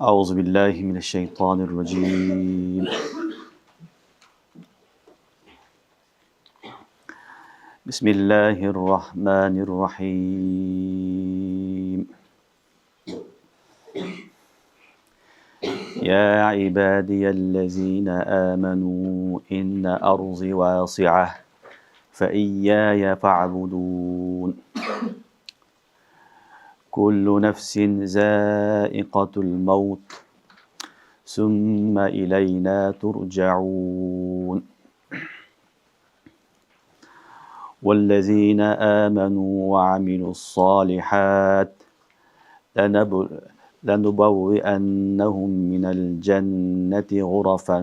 أعوذ بالله من الشيطان الرجيم. بسم الله الرحمن الرحيم. يا عبادي الذين آمنوا إن أرضي واسعة فإياي فاعبدون. كل نفس ذائقة الموت ثم إلينا ترجعون. والذين آمنوا وعملوا الصالحات لنبوئنهم من الجنة غرفا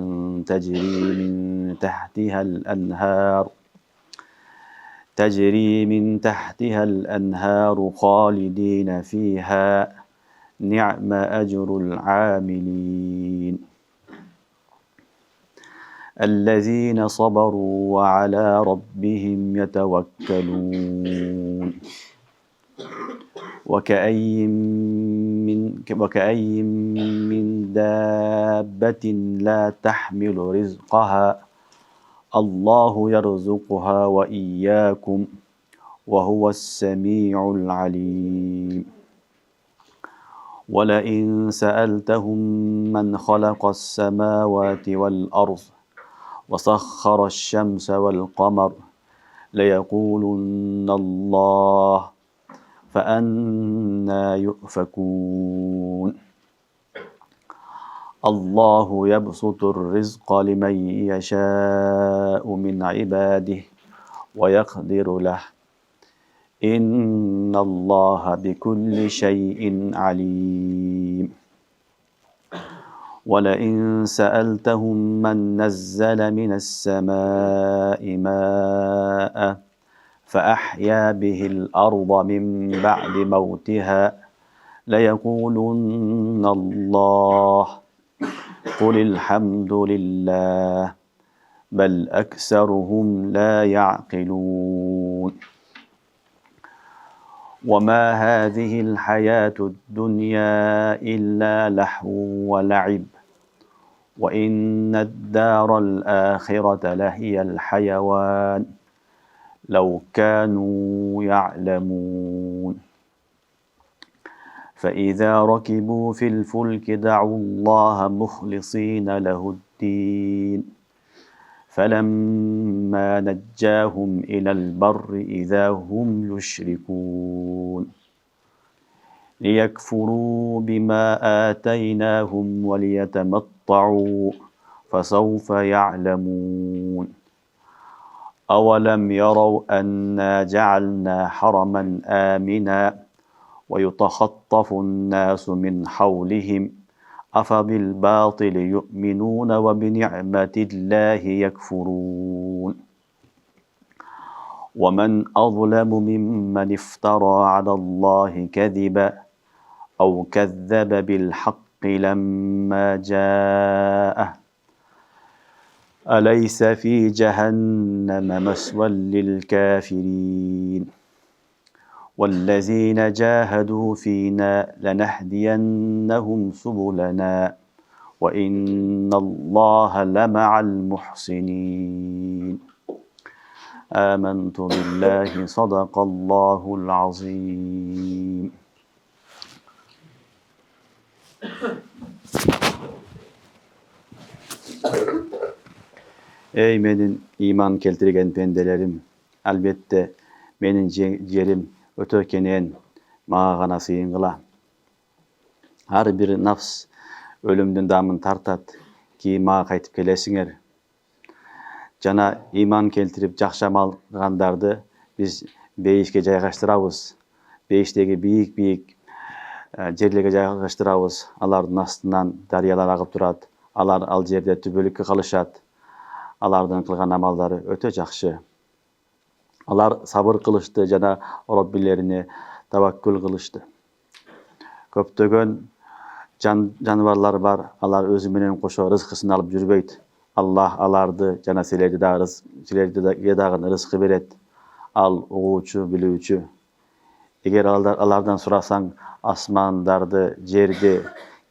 تجري من تحتها الأنهار خالدين فيها نعم أجر العاملين. الذين صبروا وعلى ربهم يتوكلون. وكأي من دابة لا تحمل رزقها الله يرزقها وإياكم وهو السميع العليم. ولئن سألتهم من خلق السماوات والأرض وسخر الشمس والقمر ليقولن الله فأنى يؤفكون. الله يبسط الرزق لمن يشاء من عباده ويقدر له إن الله بكل شيء عليم. ولئن سألتهم من نزل من السماء ماء فأحيا به الأرض من بعد موتها ليقولن الله قل الحمد لله بل أكثرهم لا يعقلون. وما هذه الحياة الدنيا إلا لهو ولعب وإن الدار الآخرة لهي الحيوان لو كانوا يعلمون. فإذا ركبوا في الفلك دعوا الله مخلصين له الدين فلما نجاهم إلى البر إذا هم يشركون. ليكفروا بما آتيناهم وليتمتعوا فسوف يعلمون. أولم يروا أنا جعلنا حرما آمنا ويتخطف الناس من حولهم أفبالباطل يؤمنون وبنعمة الله يكفرون. ومن أظلم ممن افترى على الله كذبا أو كذب بالحق لما جاءه أليس في جهنم مثوى للكافرين. والذين جاهدوا فينا لنهدينهم سبلنا وإن الله لمع المحسنين. آمنت بالله صدق الله العظيم. Ey menin iman keltirgen pendelerim, elbette menin ciğerim ötökenen mağa gana sıyıngıla. Har bir nafs ölümdün damın tartat ki mağa kaytıp kelesinger. Jana iman keltirip jakşamalgandardı biz beyişke jaygaştırabız. Beyiştegi biyik жерлерге жайгаштырабыз. Алардын астынан дарыялар агып турат. Алар ал жерде түбөлүккө калышат. Алардын кылган амалдары өтө жакшы. Алар сабыр кылышты жана Роббилерине таваккул кылышты. Көптөгөн жаныбарлар бар. Алар өзү менен кошо рызкысын алып жүрбөйт. Аллах аларды жана силерди дагы рызкы берет. Ал угуучу, билүүчү. Эгер алардан сурасаң, асмандарды, жерди,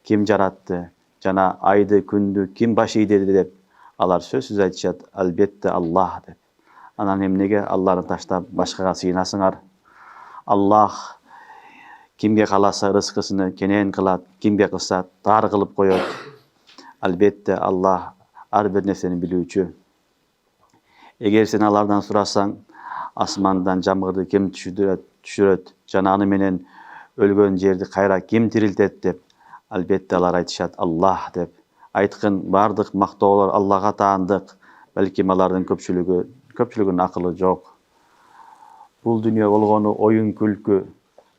kim jarattı, jana aydı, kündü kim başıydı dep alar sözsüz aytышат, albatta Allah dep. Anan emnege Allah'ını taştab başkaga sыйынасыңар. Allah kimge kalasa rızkısını kenen kılat, kimge kılsa dar kılıp koyar. Albatta Allah har bir nerseni bilүүчү. Eger sen alardan surasan, asmandan jamgırды kim düşüröt, janany menen ölgön жерди kayra kim tiriltet dep. Albatta alar aytышат Allah dep. Aytkın bardyk maktoolor Allah'a taandyk. Belki alardын köpçülügünün akılı jok. Bul dünya bolgonu oyun külkü.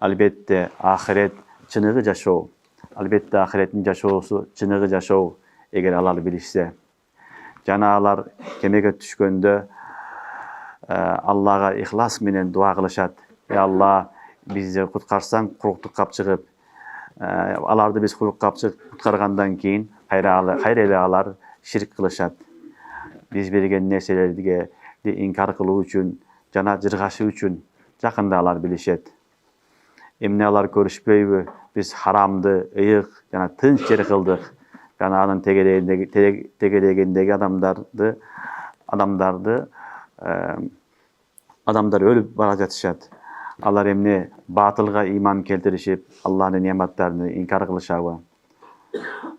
Albatta ahiret çыныгы жашоо. Albatta ahiretin жашоосу çыныгы жашоо. Eger alar bilişse. Jana alar kemege түшкөндө Allah'a ihlas menen dua kılışat. Ya Allah bizi kutkarsan kurukluk kapçıgıp alardı biz kurukluk kapçıgıp kutkargandan keyin hayra alar şirk kılışat. Biz bergen nerselerge inkar kılуу үчүn, jana jırgaşı үчүn jakында alar bilişet. Emne alar görüşpöybü, biz haramdı, ıyık, jana tınç jeri kıldık. Jana anın tegedegendegi adamlar ölüp bara жатышат. Alar emne batılga iman keltirişip, Allah'ın nimetlerini inkar kılışabı.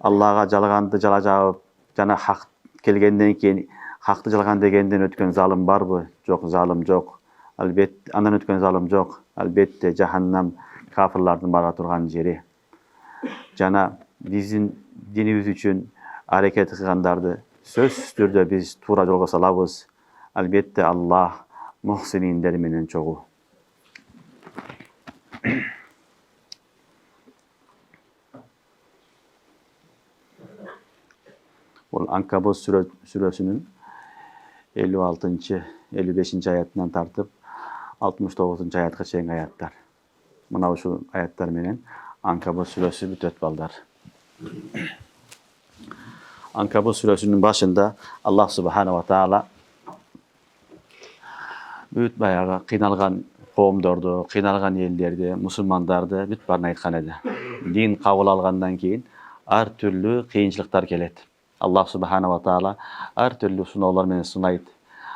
Allah'a jalganды jala jabıp, jana hak kelgenden keyin haktı jalgan degenden ötkön zalim barбы? Jok, zalim jok. Albatta andan ötkön zalim jok. Albatta jahannam kafirlardyň bara turgan jeri. Jana biziň dinimiz üçin hareket kılgandardy sözsüz türde biz tuura jolga salabız. Albatta Allah muhsininler menen çoğu. Ol Ankabut suresinin 56. 55. ayatından tartıp 69. ayatga çeyin ayatlar. Mına şu ayatlar menen Ankabut suresi bütöt baldar. Ankabut suresinin başında Allah subhanahu wa ta'ala büt bayağı kıynalgan kowumdordu, kıynalgan ellerdi, musulmandardı büt barına aytkan edi. Din kabul algandan keyin har türlü kıyınçılıklar kelet. Allah subhanahu wa ta'ala har türlü sunawlar menen sunayt.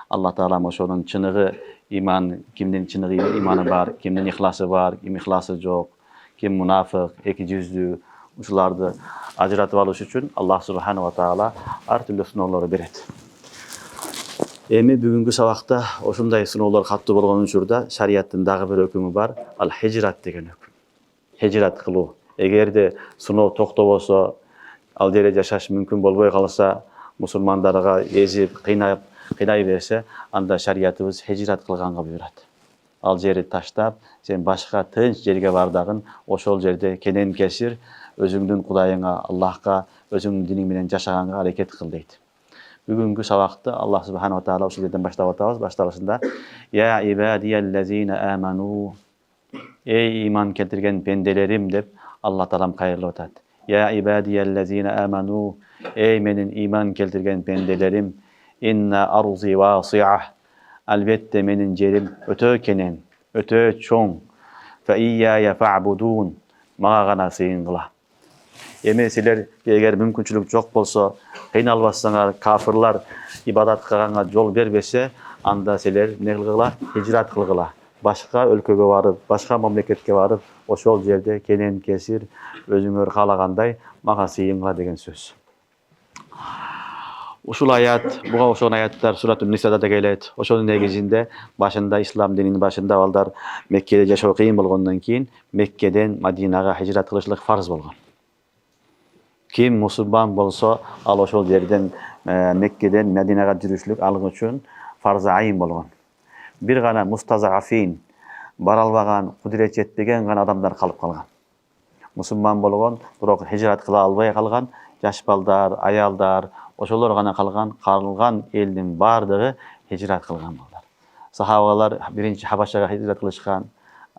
Allah ta'ala oşonun çыныгы iman, kimden çыныгы imanı var, kimden ihlası var, kim ihlası jok, kim munafık, eki yüzlü, uşulardı ajratıp alış üçün Allah subhanahu wa ta'ala har türlü sunawlary beret. Emi bugünkü sabakta oşunday sunawlar kattı bolgon учурda şariаттын dagы bir hökümü var, al hicrat degen höküm. Hicrat kılуу. Egerde sunaw toktoboso, al jere jaşaş mümkün bolboy kalsa, musulmandarga ezip, kıynay berse, anda şariatыбыз hicrat kılganга buyurat. Al jeri taştap, sen başka tınç jerge bardagın, oşol jerde kenen kesir, özüңdүn Kudayıňa, Allah'a, özüňdүn diniň menen jaşaganга hareket kıl deyt. Bugünkü sabakta Allah subhanahu wa ta'ala o yerden başlap atабыз. Başlangıçta ya ibadiyellezine amanu, ey iman keltirgen bendelerim dep Allah talam kayırlı atat. Ya ibadiyellezine amanu, ey menin iman keltirgen bendelerim, inna arzi vasi'ah, albatta menin jerim ötö kenen, ötö çoň, fe iyyaya fa'budun, maga gana sığıngıla. Eme siler eger mümkünçülük jok bolsa, kıynalbasaňar, kafirlar ibadat kılganga jol berbese, anda siler ne kılgıla? Hicrat kılgıla. Başka өлköge barıp, başka mamleketke barıp, oşol jerde kenen kesir, özüňөр kalaganday maga sığıngıla degen söz. Uşul ayat, buga oşon ayatlar Suratun Nisa'da da gelet. Oşonun negizinde başında İslam dininin başında balдар Mekke'de yaşao kıyın bolgondan keyin Mekke'den Madinaga hicrat kılışlık farz bolgon. Kim musulman bolsa, al oşol yerden Mekke'den Madinaga жүрүшлүk algı üçün farz ayın bolgon. Bir gana mustazafin, baralbagan, kudret yetpegen gana adamlar kalıp kalgan. Musulman bolgon, birok hicrat kıla albay kalgan, jaş baldar, ayaldar, oşolor gana kalgan eldin bardyğı hicrat kılgan bollar. Sahabalar birinci Habaşaga hicrat kılışkan,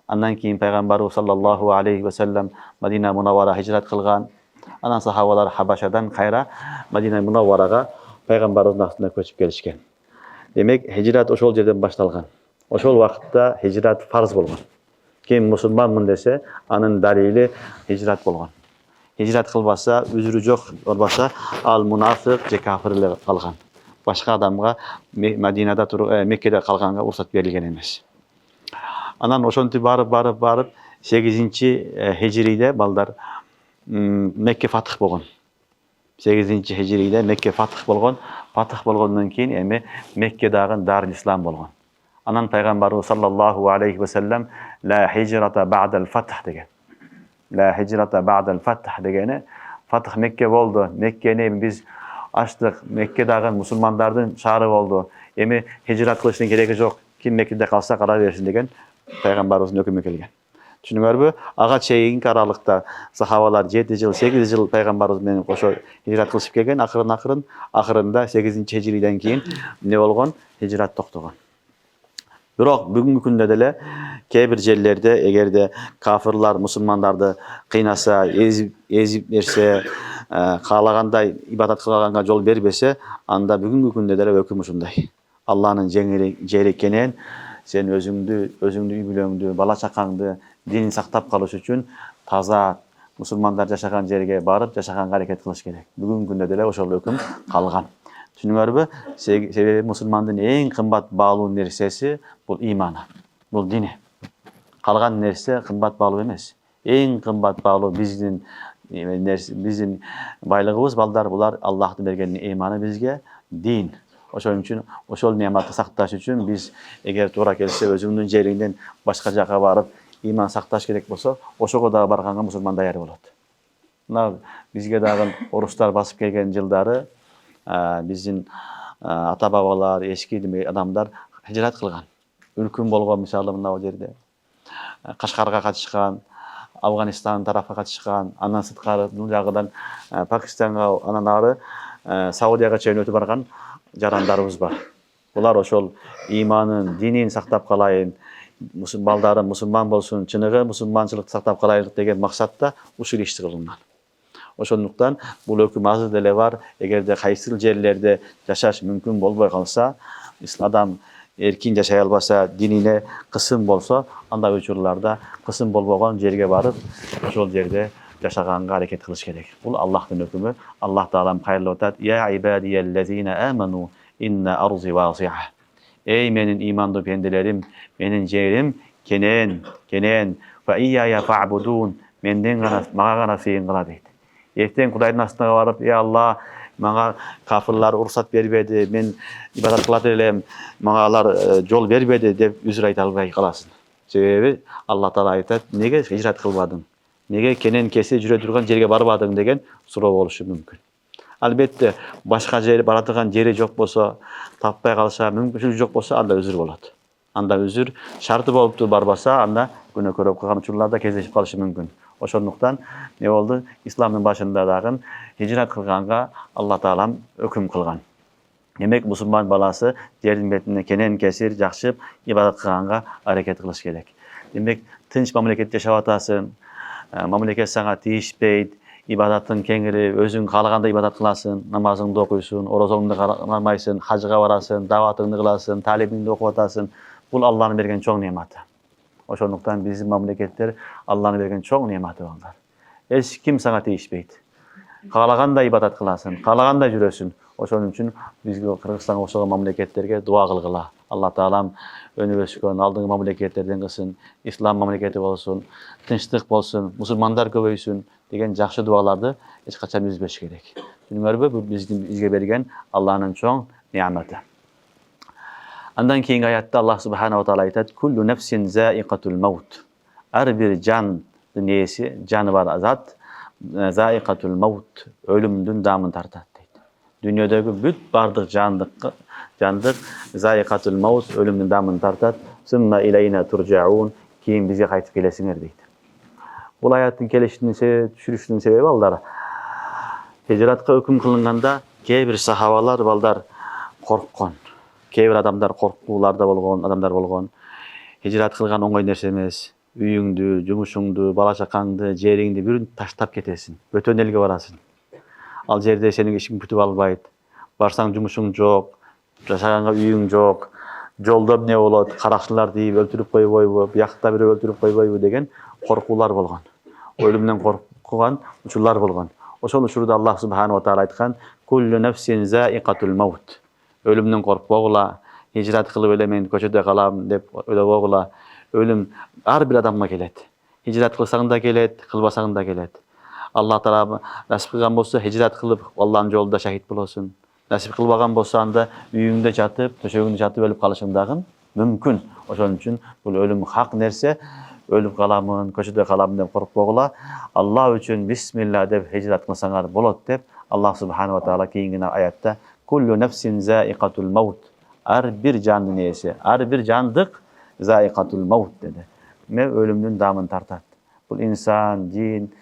andan keyin Peygamberimiz sallallahu aleyhi ve sellem Madina Munawwara hicrat kılgan. Anan sahabalar Habaşadan kayra Madina Munawwaraga Peygamberimizin aktına köçüp gelişken. Demek hicrat oşol jerden baştalgan. Oşol wagtda hicrat farz bolgan. Kim musulmanmın dese, anın dalili hicrat bolgan. hicrat kılbasa, üzürü yok olbasa, al münafık je kafirle kalgan. Başka adamga Medine'de Mekke'de kalganga ruhsat berilgen emes. Anan oşontu barıp 8-nji hijride balдар Mekke fatih bolgon. 8-nji hijride Mekke fatih bolgon. Fatih bolgondan keyin emi Mekke dagы Darul İslam bolgon. Anan Peygamberimiz sallallahu aleyhi ve sellem la hicrata ba'dal fath degen. La hicrata ba'dal fath degeni Fatih Mekke boldu. Mekke'ni biz açtık. Mekke dagы musulmanlardın şahrı boldu. Emi hicrat kılışın gereki yok. Kim Mekke'de kalsa kala versin degen Peygamberimizin hükmü kelgen. Düşünüңөрбү? Ага чейинки аралыкта сахабалар 7 жыл, 8 жыл Peygamberimiz менен кошо hicrat кылышып келген. Акырында 8-nji hijriden keyin ne bolgon? Hicrat toktogон. Bирок бүгүнкү күндө деле кээ бир жерлерде эгерде кафирлар мусулмандарды кыйнаса, эзип берсе, каалагандай ибадат кылганга жол бербесе, анда бүгүнкү күндө деле өкүм ушундай. Алланын жери экенин, сен өзүңдү, үй бүлөңдү, бала чакаңды динин сактап калыш үчүн таза мусулмандар жашаган жерге барып, жашаганга аракет кылыш керек. Бүгүнкү күндө деле ошол өкүм калган. Düşünüңөрбү? Себеби мусулмандын эң кымбат баалуу нерсеси бул иманы, бул дини. Калган нерсе кымбат баалуу эмес. Эң кымбат баалуу биздин байлыгыбыз балдар, булар Аллахтын берген иманы бизге дин. Ошон үчүн ошол неаматты сакташ үчүн биз эгер туура келсе өзүңдүн жериңден башка жакка барып иман сакташ керек болсо, ошого дагы барганга мусулман даяр болот. Мына бизге дагы орустар басып келген жылдары биздин ата-бабалар, эски адамдар hicrat кылган. Үлкүм болгон мисалы мына жерде. Кашкарга катышкан, Афганистан тарафка катышкан, андан сырткары бул жагыдан Пакистанга, анан ары Саудияга чейин өтүп барган жарандарыбыз бар. Булар ошол иманын, динин сактап калайын, балдарым мусулман болсун, чыныгы мусулманчылыкты сактап калайлык деген максатта ушул ишти кылынган. Ошондуктан бул өкүм азыр деле бар. Эгерде кайсыл жерлерде жашаш мүмкүн болбой калса, адам эркин жашай албаса, динине кысым болсо, анда учурларда кысым болбогон жерге барып, ошол жерде жашаганга аракет кылыш керек. Бул Аллахтын өкүмү. Аллах таалам кайрылып атат: "Я ибадияллазина аману инна арзи васи'a." Ey menin imanlı pendeleriim, menin jerim kenen, fa iyya fa'budun. Menden maga gana seyin kıla deydi. Erten Kuday'ın aslına varıp, ey Allah, maga kafirlar ruhsat berbedi, men ibadat kılat elem, magalar jol berbedi dep üzür ayta alбай kalasın. Sebebi Allah Taala aytat, nege hicrat kılbadın? Nege kenen kesi jüre durgan jerge barbadın degen suroo boluşu mümkün. Albatta, başka jeri baratırgan jeri jok bolsa, tapbay kalsa, mümkünçülük jok bolsa, anda üzür bolat. Anda üzür şartı boluptu barbasa, anda günü körüp kılgan учурларда кездешип kalışı mümkün. Ошондуктан ne oldu? İslam'ın başında dagın hicrat kılganga Allah Taalam öküm kılgan. Demek musulman balası yerin betinde kenen kesir, jakşıp ibadat kılganga hareket kılış gerek. Demek tınç mamleketте yaşap atasın, mamleket sana tiyişpeyt, ibadatın kengiri, özün kalaganda ibadat kılasın, namazыңды okuysun, orozongdu kalmaysın, hacıga barasın, davatыңды kılasın, talibingdi okup atasın. Bul Allah'ın bergen çoğ nimetı. Ошондуктан bizim mamleketler Allah'ın bergen çoğ nimetı var. Hiç kim sana tiyişpeyt. Kalaganda ibadat kılasın, kalaganda jürösün. Ошон үчүн бизге Кыргызстанга окшогон мамлекеттерге дуа кылгыла. Алла Таалам өнүгүшкөн алдыңкы мамлекеттерден кылсын, ислам мамлекети болсун, тынчтык болсун, мусулмандар көбөйсүн деген жакшы дуаларды эч качан үзбөш керек. Түшүнүңөрбү? Бул бизге берген Алланын чоң неаматы. Андан кийинки аятта Аллах Субханаху Таала айтат: "Kullu nefsin zaiqatul maut." Ар бир жан дүниеси, жаны бар зат zaiqatul maut, өлүмдүн дамын тартат. Dünyadagi бүт бардык жандык zaiqatul maut, өлүмдүн дамын тартат. Summa ilayna turja'un, кийин бизге кайтып келесиңер дейт. Бул аяттын түшүрүшүнүн себеби балдар, hicratка өкүм кылынганда кээ бир сахабалар балдар корккон. Кээ бир адамдар коркууларда болгон, адамдар болгон. Hicrat кылган оңой нерсе эмес. Үйүңдү, жумушуңду, бала чакаңды, жериңди бирин таштап кетесиң. Бөтөн элге барасың. Ал жерде сени эч ким күтүп албайт. Барсаң жумушуң жок, жашаганга үйүң жок. Жолдо эмне болот? Каракчылар дейп өлтүрүп койбойбу, биякта бирөө өлтүрүп койбойбу деген коркуулар болгон. Өлүмдөн кылган учурлар болгон. Ошол учурда Аллах субхана ва таала айткан: "Kullu nefsin zaiqatul maut." Ölümden korkpogula, hicrat kılıp ele men köçede kalam dep öylebogula. Ölüm har bir adamga kelet. Hicrat kılsaң da kelet, kılbasaң da kelet. Allah Taala nasip kılgan bolsa hicrat kılıp Allah'ın yolunda şahit bolasun. Nasip kılbagan bolsaň da üýüňde jatyp, töşeginde jatyp ölüp kalyşyň dagы mümkün. Oşon üçin bul ölüm hak nerse, ölüp kalamın, köçede kalamın dep korkpogula. Allah üçün bismillah dep hicrat kılsaňar bolat dep Allah subhanahu wa taala keyingi ayatda kullu nefsin zaiqatul maut. Her bir canlı neyse, her bir candık zaiqatul maut dedi. Ne ölümdün damını tartat. Bu insan, cin,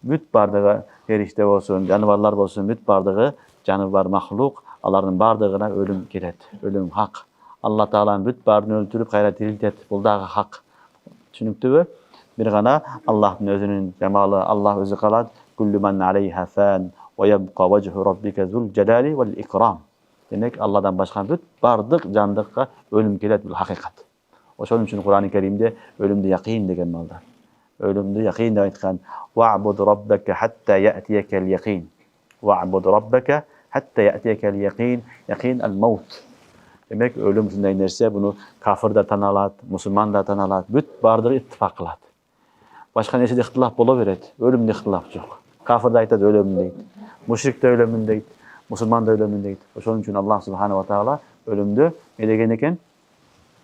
büt bardığı, ferişte olsun, canavarlar olsun, büt bardığı, canavar mahluk, aların bardığına ölüm kiret. Ölüm hak. Allah Teala'nın büt bardığını öldürüp gayret diriltet. Bu da hak. Çünkü bir gana Allah'ın özünün cemalı, Allah özü kalat. Kullu men aleyha fan ve yebqa vecihu rabbike zul celali vel ikram. Demek Allah'dan başka büt bardık, candıkka ölüm kiret bu hakikat. Oşun için Kur'an-ı Kerim'de ölümde yakin degen mallar. Ölümde yakin de aytkan. Wa'bud rabbeke hatta ya'tiyekel yakin. Wa'bud rabbeke hatta ya'tiyekel yakin. Yakin el-maut. Demek ölüm şunday nerse bunu kafir da tanalat, Müslüman da tanalat. Büt bardır ittifak kılat. Başka neyse de ihtilaf bolaveret. Ölümde ihtilaf yok. Kafir de aytad ölümündeydi. Müşrik de ölümündeydi. Müslüman da ölümündeydi. Oşun için Allah subhanahu wa ta'ala ölümde ne degen eken?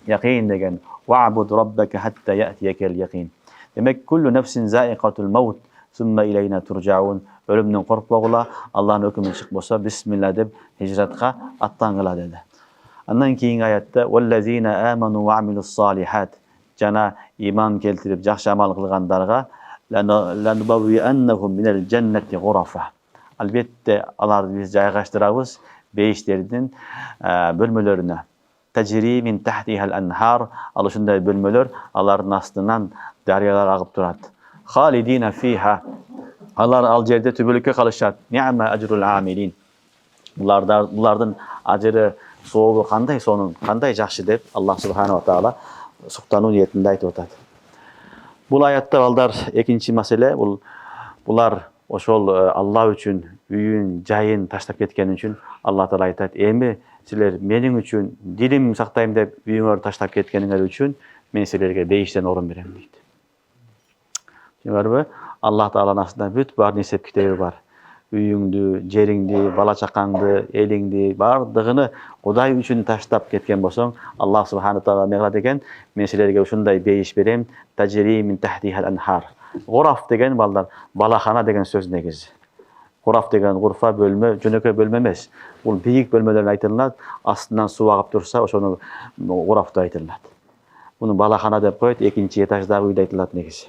Yakin degen. Wa'bud rabbeke hatta ya'tiyekel yakin. Demek kullu nefsin zaiqatul maut. Sümme ileyna turcaun. Ölümden korkpogula Allah'ın hükmü çık bolsa bismillah deb hicratka attangıla dedi. Andan keyingi ayatda vellezina amanu ve amilus salihat. Jana iman keltirip жақсы amal kılgandarga lanubawwi'annahum minel cenneti ghurafa. Albatta alar biz jaygaştırabız beýişlerden bölmelerine. Tecri min tahtihal anhar. Al şunday bölmeler aların astından daryalar agıp durat. Halidina fiha. Alar al jerde tübülükke kalışat. Ni'ma ajrul amilin. Bulardan ajrı soğuğu kanday sonun kanday jakşı dep Allah subhanahu wa taala suktanu niyetinde aytıp atat. Bu ayatda balдар ekinci mesele bular oşol Allah üçün üyün, jayın taştap ketken üçün Allah Taala aytat: "Emi sizler mening üçün dilim saktayım dep üyüňөр taştap ketkeniňer üçün men sizlerge beýişden orun berem" deydi. Şuňarby Allah Taala'nın aslında büt bar nesep kitebi bar. Üyüňdi, jeriňdi, bala çakaňdy, eliňdi, bardygyny Hudaý üçün taştap ketken bolsaň, Allah subhanahu taala meňat eken, men sizlerge uşunday beýiş berem, tajri min tahtihal anhar. Guraf degen ballar, balahana degen söz negizi. Guraf degen gurfa bölme, jönöke bölme emes. Bul biýik bölmeler aýtylýar, astyndan suw agyp dursa, oşonu guraf da aýtylýar. Bunu balahana dep goýut, ekinçi etaçdagy üýde aýtylýar negizi.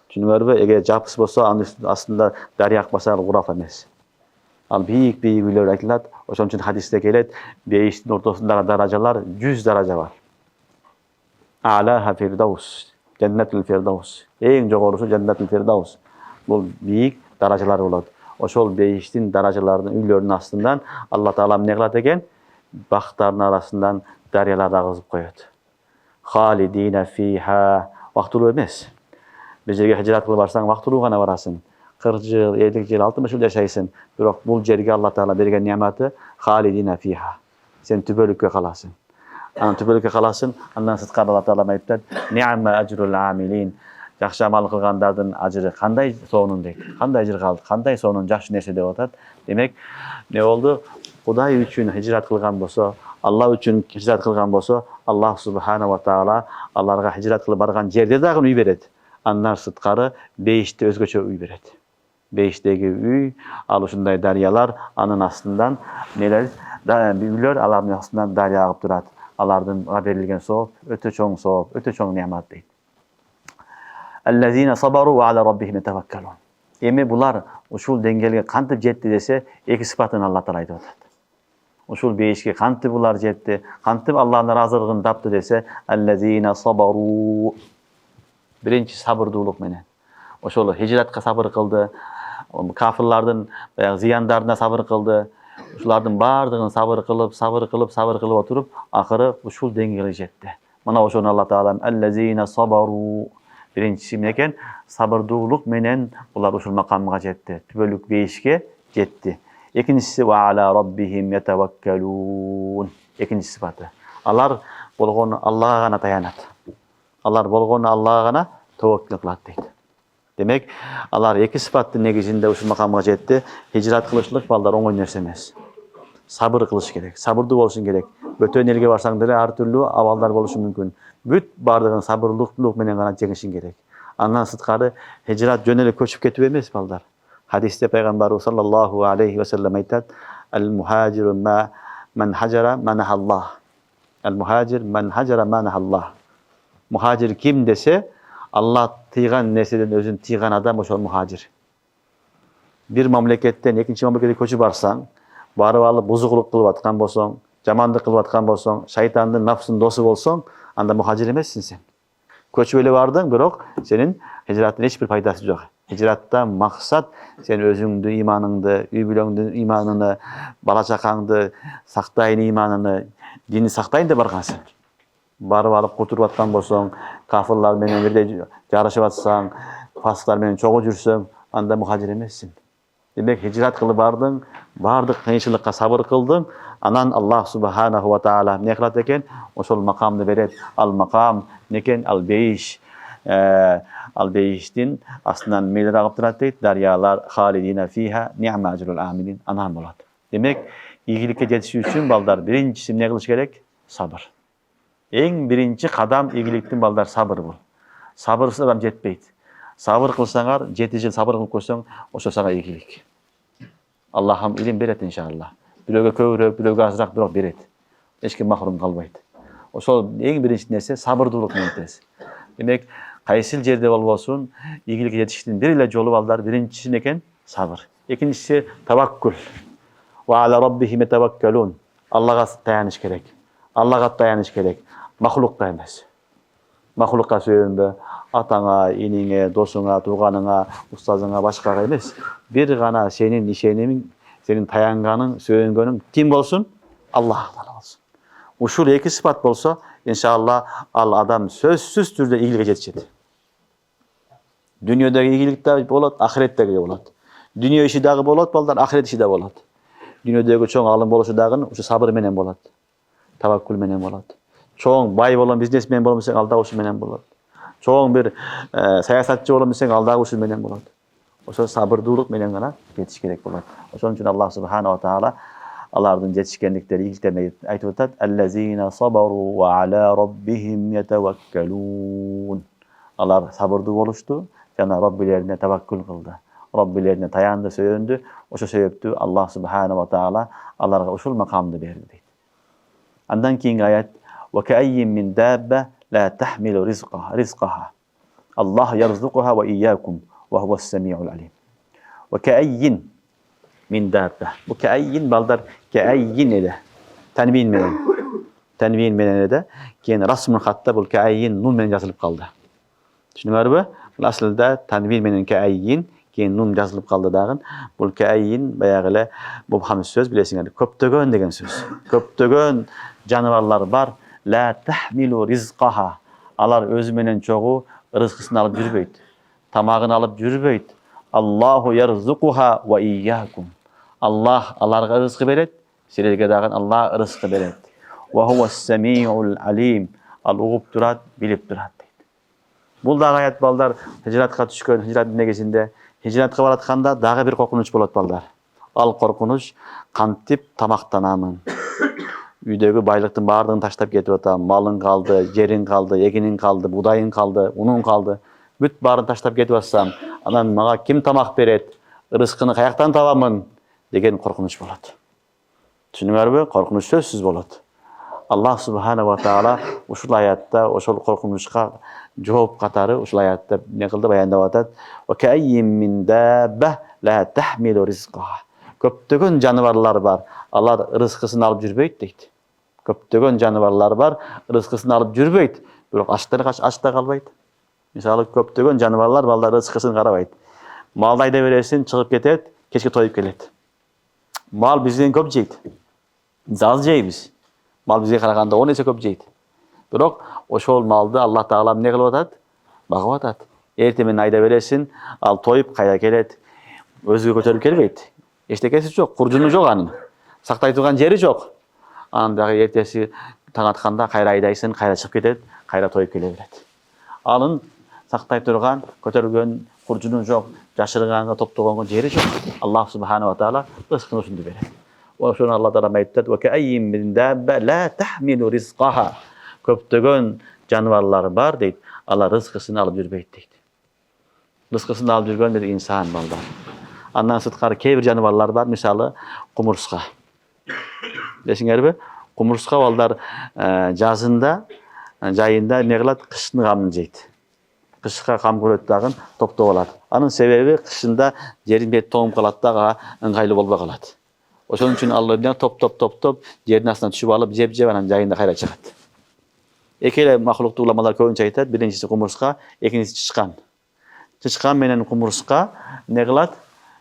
Çünkü eger japys bolsa, aslında darya akbasa guraf emes. Al biýik üýler aýtylýar. Oşon üçin hadiste gelet, beýiştin ortasyndaky darajalar 100 daraja bar. A'laha firdaus, cennetul firdaus. Eň jogorusy cennetul firdaus. Bu biýik darajalar bolat. Oşol beýiştin darajalarynyň üýleriniň astyndan Allah Taala ne kılat eken? Bagtaryň arasyndan daryalar agyzyp goýat. Halidina fiha. Wagtly emes. Bir jerge hicrat kılıp barsaň wagtly gana barasyn. 40 yıl, 50 yıl, 60 yıl yaşaysın. Biroq bul jerge Allah Taala bergen nimaty halidina fiha. Sen tübölükke kalasın. Ana tübölükke kalasın. Andan sıtkar Allah Taala aýtdy: "Ni'ma ajrul amilin." Jakşı amal kılgandardyň ajry kanday sonun deydi. Kanday ajry kaldy, kanday sonun jakşı nerse dep atat. Demek ne oldu? Hudaý üçün hicrat kılgan bolsa, Allah üçün hicrat kılgan bolsa, Allah subhanahu wa taala alarga hicrat kılıp bargan jerde dagы üý beret. Anlar sıtkary beýişde özgöçe üý beret. Beýişdegi üy, al şunday daryalar, anın astından neler, üýler alarnyň astından darya agyp durat. Alardan berilgen sowap, öte çoň sowap, öte çoň nimat deydi. Ellezina sabaru ve ala rabbihim yetevekkelun. Emi bular uşul dengelge kantyp jetdi dese, iki sıfatyny Allah Taala aýdyp atat. Uşul beýişge kantyp bular jetdi, kantyp Allah'ın razılygyny tapdy dese, ellezina sabaru. Birinci sabırduluk menen. Oşol hicratka sabır kıldı. Kafirlardan ziyanlarına sabır kıldı. Şulardan bardygyny sabır kılıp oturup ahırı uşul dengeli jetdi. Mana oşonu Allah Taala ellezina sabaru Birinchisi neken? Sabırduuluk menen ular uşul makamga jetdi. Tübölük beyişke jetdi. İkincisi ve ala rabbihim yetevekkelun. İkinci sıfatı. Alar bolgonu Allah'a gana tayanat. Alar bolgonu Allah'a gana tevekkül kılat deydi. Demek alar iki sıfatın negizinde uşul makamga jetdi. Hicrat kılışlık balдар oңой nerse emes. Sabır kılış gerek. Sabırlı olsun gerek. Bötön elge barsaң деле ар түрлүү абалдар болушу мүмкүн. Бүт бардыгын сабырлык менен гана жеңишиң керек. Андан сырткары hicrat жөн эле көчүп кетип эмес балдар. Hadiste Peygamber sallallahu aleyhi ve sellem aytat: "El muhaciru men hacera manahallah." El muhacir men hacera manahallah. Muhacir kim dese Allah tıygan neseden özün tıygan adam oşol muhacir. Bir mamleketten ikinci mamlekete köçüp barsaң, barıp alıp buzukulup kılıp atkan bolsoң, jamandık kılıp atkan bolsoň, şaytandын nafsın dostu bolsoň, anda muhacir emessin sen. Köçüp ele bardың, birok senin hicratın hiçbir faydası yok. Hicratta maksat sen özüңdü, imanыңды, üy бүlöňdү imanını, bala çakaňdy saktayın imanını, dini saktayın da bargansın. Barıp alıp kuturup atkan bolsoň, kafirler menen birde jarışıp atsaň, fasıklar menen çoğu jursöň, anda muhacir emessin. Demek hicrat kılıp bardың, bardyk kıyınçılıkka sabır kıldың, anan Allah subhanahu wa ta'ala ne kılat eken? Oşol makamды beret. Al makam neken? Al beyiş. Al beyiştin aslından meydana agıp durat deyt. Daryalar halidina fiha ni'ma ajrul amilin. Anan bolat. Demek iyilikке жетişi üçün baldar birincisi ne kılış gerek? Sabır. En birinci kadam iyiliktin baldar sabır bul. Sabırsız adam jetpeyt. Sabır kılsaňar, 7 yıl sabır kılıp koşsaň, oşo saňa iyilik. Allah'ım ilim beret inşallah. Biröge köwrek, biröge azrak birok beret. Hiç kim mahrum kalbayt. Oşol en birinci nerse sabırdуулuk menentesi. Demek kaysil jerde bolbosun, iyilikке jetiştin bir ile jolu baldar birincisi neken? Sabır. İkincisi tawakkul. Ve ala rabbihim yetevekkelun. Allah'a tayanış gerek. Allah'a tayanış gerek. Mahlukka emes. Mahlukka söýünbe, atana, iniňe, dosuňa, tuğanyňa, ustazyňa, başgaga emes. Bir gana senin işeniň, senin tayangaның, söýüngeniň kim bolsun? Allah'tan olsun. Uşul iki sıfat bolsa, inşallah al adam sözsüz türde iyilikке jetişet. Dünyadagi iyilik de bolat, ahiretdegi de bolat. Dünya işi dagı bolat, balдар ahiret işi de bolat. Dünyadagi çoğ alım boluşu dagı uşu sabır menen bolat. Tawakkul menen bolat. Çoğ bay bolan biznesmen bolmasaң alda uşu menen bolat. Çoğ bir sayasatçı bolmasaң alda uşu menen bolat. Oşo sabırdуулuk menen gana yetiş gerek bolat. Oşoň üçin Allah subhanahu wa taala alardın jetişkenlikleri ilklerine aytıp atat: "Ellezina sabaru ve ala rabbihim yetevekkelun." Alar sabırlı boluşdu, jana Rabbilerine tevekkül kıldı. Rabbilerine tayandı, söýündü. Oşo sebepdi Allah subhanahu wa taala alarga uşul makamdy berdi deydi. Andan keyingi ayet: "Ve ke'ayyin min dabbe la tahmilu rizqaha. Allah yarzuquha ve iyyakum ve huves-semi'ul alim." Ve ke'ayyin min dabbe. Bu ke'ayyin baldar ke'ayyin ede. Tanwin menen. Tanwin menen ede. Keyin rasmul hatta bu ke'ayyin nun menen yazılıp kaldı. Düşünüňärmi? Bu aslında tanwin menen ke'ayyin keyin nun yazılıp kaldı dagın. Bu ke'ayyin bayağı bu ham söz bilesiňer. Köptögön degen söz. Köptögön janawarlar bar. La tahmilu rizqaha. Alar özü menen çoğu rızkısyny alıp jürbeýt. Tamagyny alıp jürbeýt. Allahu yarzuquha ve iyyakum. Allah alarga rızkı beret. Sizlerge dagın Allah rızkı beret. Ve huves-semi'ul alim. Al ugup durat, bilip durat deydi. Bul da ayet baldar hicratga düşkön, hicrat negesinde hicratga baratkanda dagı bir korkunç bolat baldar. Al korkunç kantip tamaktanamın. Üydögü baylıktın bardığını taştap ketip atam. Malın kaldı, yerin kaldı, eginin kaldı, budayın kaldı, unun kaldı. Büt barın taştap ketip atsam, anan maga kim tamak beret? Rızkını kayaktan tabamın degen korkunç bolat. Düşünüňärmi? Korkunç sözsüz bolat. Allah subhanahu wa taala uşul ayatda oşol korkunçka jogap katary uşul ayatda ne kıldı bayandap atat. Ve ke'ayyin min dabbe la tahmilu rizqaha. Köptögön janawarlar bar. Alar rızkısyny alıp jürbeýt deydi. Köptögön janawarlar bar, rızkısyny alıp jürbeýt. Birok açta kalbayt. Misaly köptögön janawarlar ballar rızkısyny karabayt. Mal ayda beresin, çıkıp ketet, keşke toyup kelet. Mal bizden köp jeyt. Biz az jeýbiz. Mal bize karaganda 10 есе köp jeydi. Birok oşol maldy Allah Taala ne kılıp atat? Багып атат. Эртең менен айда бересин, ал тоюп кайра келет. Өзүгө көтөрүп келбейт. Эчтекеси жок, куржуну жок анын. Сактай турган жери жок. Анан дагы эртеси таң атканда кайра айдайсың, кайра чыгып кетет, кайра тоюп келе берет. Анын сактай турган, көтөргөн куржуну жок, жашырганга, топтогонго жери жок. Аллах субхана ва таала рызкын ушунду берет. Ошону Алла таала айтат: "Ва каййин мин дабба ла тахмилу ризқаха." Көптөгөн жаныбарлар бар дейт, алар рызкысын алып жүрбөйт дейт. Рызкысын алып жүргөн бир инсан балдар. Андан сырткары кээ бир жаныбарлар бар, мисалы кумурска. Десиңерби? Кумурска балдар жазында, жайында эмне кылат? Кыштын камын жейт. Кышка кам көрөт дагы топтоп алат. Анын себеби кышында жерин бет тоңуп калат дагы ыңгайлуу болбой калат. Ошон үчүн Алла эмне топ жердин астына түшүп алып, жеп анан жайында кайра чыгат. Эки эле махлукту уламалар көбүнчө айтат. Биринчиси кумурска, экинчиси чычкан. Чычкан менен кумурска эмне кылат?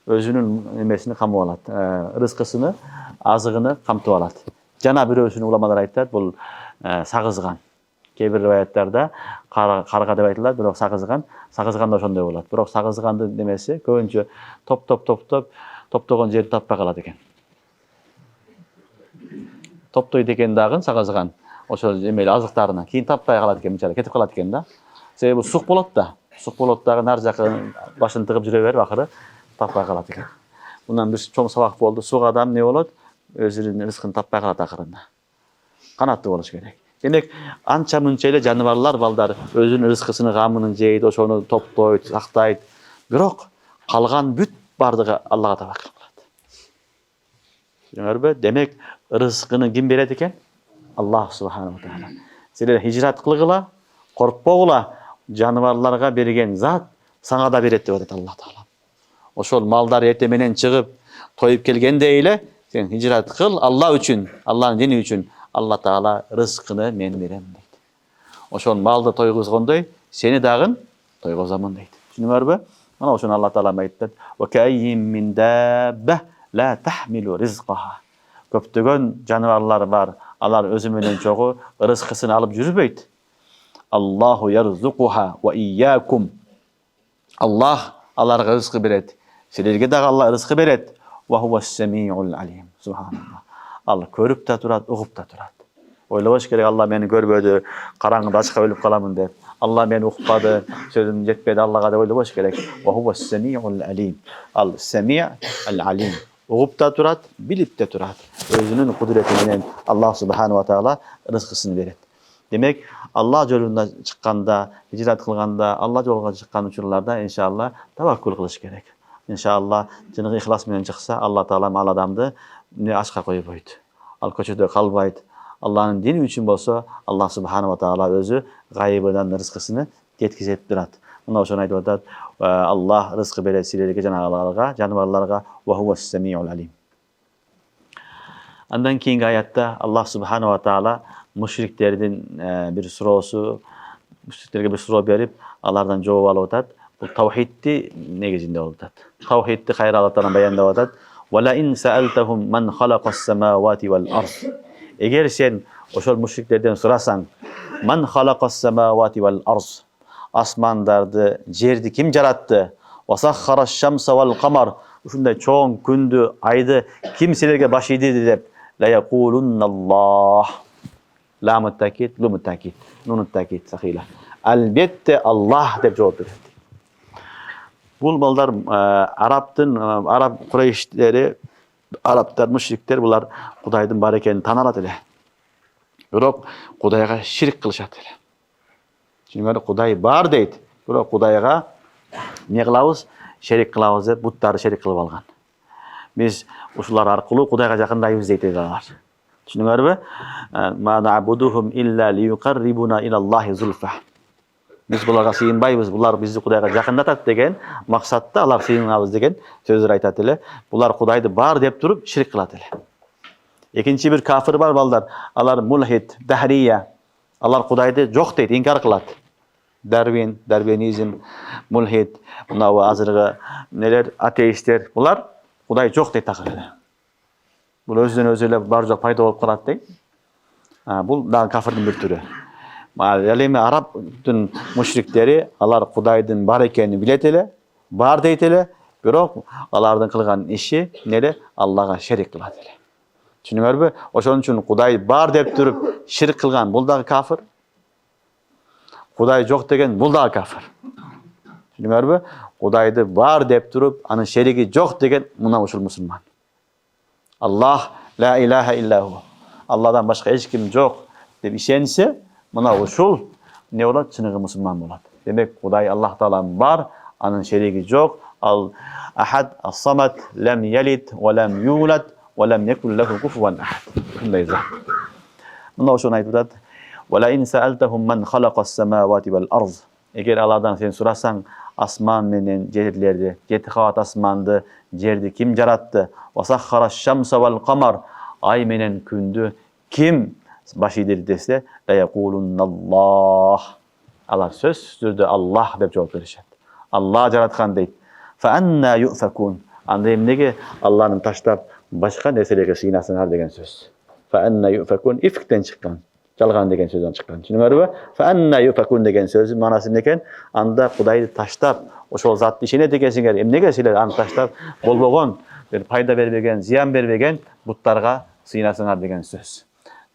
Өзүнүн эмесини камып алат. Рызкысыны, азыгыны камтып алат. Жана бирөөсүн уламалар айтат, бул сагызган. Кээ бир риваяттарда карга деп айтылат, бирок сагызган да ошондой болот. Бирок сагызгандын немеси көбүнчө топтогон жерди таппай калат экен. Топтойт экен дагы сагызган. Ошол эмели азыктарына кийин таппай калат экен, мынчалык кетип калат экен да. Себеби сук болот да. Сук болот дагы нар жакы башын тыгып жүрө берип акыры таппай калат экен. Мындан бир чоң сабак болду. Сук адам эмне болот? Өзүнүн рызкын таппай калат акырында. Канаттуу болуш керек. Демек, анча мынча эле жаныбарлар балдар өзүнүн рызкысын камынын жейт, ошону топтойт, сактайт. Бирок калган бүт бардыгы Аллага табакыр кылат. Түшүнүңөрбү? Демек, рызкыны ким берет экен? Аллах субхана ва таала. Силер хижрат кылгыла, коркпогула, жаныбарларга берген зат сага да берет деп атат Аллах таала. Ошол малдар эртең менен чыгып, тоюп келгендей эле сен хижрат кыл Алла үчүн, Алланын дини үчүн. Алла таала рызкыны мен берем дейт. Ошол малды тойгузгондой, сени дагы тойгузамын дейт. Түшүнүңөрбү? Мына ошону Алла таала айтат: "Ва каййин мин дабба ла тахмилу ризқаха." Көптөгөн жаныбарлар бар, алар өзү менен чогуу рызкысын алып жүрбөйт. Аллаху ярзукуха ва iyyakum. Аллах аларга рызкы берет. Силерге дагы Алла рызкы берет. Ва хуwas-сами'ул алим. Субханаллах. Алла көрүп та турат, угуп та турат. Ойлобош керек, Алла мени көрбөдү, караңгыда ачка өлүп каламын деп. Алла мени укпады, сөзүм жетпеди Аллага деп ойлобош керек. Ва хуwas-сами'ул алим. Ал сами' ал-алим. Угуп та турат, билип те турат. Өзүнүн кудурети менен Аллах субхана ва таала рызкысын берет. Демек, Алла жолунда чыкканда, хижрат кылганда, Алла жолуна чыккан учурларда иншалла таваккул кылыш керек. Иншалла, жыныгы ихлас менен чыкса, Алла таала ал адамды ачка койбойт. Ал көчөдө калбайт. Алланын дини үчүн болсо, Аллах субхана ва таала өзү гайыбынан рызкысыны жеткизип турат. Мына ошону айтып атат: Аллах рызкы берет силерге, жанагыларга, жаныбарларга. Ва хуwas-сами'ул алим. Андан кийинки аятта Аллах субхана ва таала мушриктердин бир суроосу, мушриктерге бир суроо берип, алардан жооп алып атат. Бул тавхидти негизинде болуп атат. Тавхидти кайра Алла таала баяндап атат: "Ва ла ин саалтахум ман халакас-самавати вал-ард." Эгер сен ошол мушриктерден сурасаң, "Ман халакас-самавати вал-ард." Асмандарды, жерди ким жаратты? "Ва саххараш-шамса вал-камар." Ушундай чоң күндү, айды ким силерге баш ийди деп, "Ла якулунналлах." Ламут такид, лумут такид, нунут такид сахила. Албетте Аллах деп жооп берет. Бул балдар араб курайштери, арабтар, мушриктер булар Кудайдын бар экенин тана алат эле. Бирок Кудайга ширк кылышат эле. Чүнүгө Кудай бар дейт. Бирок Кудайга эмне кылабыз? Шерик кылабыз деп буттарды шерик кылып алган. Биз ушулар аркылуу Кудайга жакындайбыз дейт алар. Түшүнүңөрбү? "Ма нa'будухум илля лиюқаррибуна илаллахи зулфа." Биз буларга сыйынбайбыз, булар бизди Кудайга жакындатат деген максатта алар сыйынабыз деген сөздөр айтат эле. Булар Кудайды бар деп туруп ширк кылат эле. Экинчи бир кафир бар балдар, алар мулхид, дахрия. Алар Кудайды жок дейт, инкар кылат. Дарвинизм, мулхид, мына азыркы нелер, атеисттер, булар Кудай жок дейт акыры эле. Бул өзүнөн өзү эле бар жок пайда болуп калат дейт. Бул дагы кафирдин бир түрү. Elime Arap'ın müşrikleri alar Kuday'dın bar ekenini bilet ele, bar deyt ele, birok alardan kılgan işi nele Allah'a şerik kılat ele. Düşünüyorsunuz mu? Oşon üçün Kuday bar dep durup şirk kılgan bul da kafir. Kuday yok degen bul da kafir. Düşünüyorsunuz mu? Kudaydı bar dep durup anın şeriki yok degen muna uşul musulman. Allah la ilahe illahu. Allah'dan başka hiç kim yok dep işense muna uşul ne olar? Çınıgı musulman bolat. Demek Kuday Allah Teala bar, anın şeriki yok. Al ahad, as-samad, lem yelid ve lem yulad ve lem yekun lehu kufuven ahad. Bunday zat. Muna uşul aytıdat. Ve la in sa'altahum men halaqas semawati vel arz. Eğer Allah'tan sen sorasan asman menen yerlerdi, yedi kavat asmandı, yerdi kim yarattı? Ve sahhara şamsa vel kamar. Ay menen kündü kim başıdır dese la yekulunallah. Allah söz sürdü Allah dep cevap verişet. Allah yaratkan deyt. Fe anna yu'fakun. Andayım nege Allah'ın taşlap başka neselege sığınasınlar degen söz. Fe anna yu'fakun ifkten çıkan. Çalgan degen sözden çıkan. Şimdi var mı? Fe anna yu'fakun degen söz manası neken? Anda Kuday'ı taşlap oşol zatlı işine degensinger. Emne gelsiler anda taşlap bolbogon bir payda berбеген, ziyan berбеген butlarga sığınasınlar degen söz.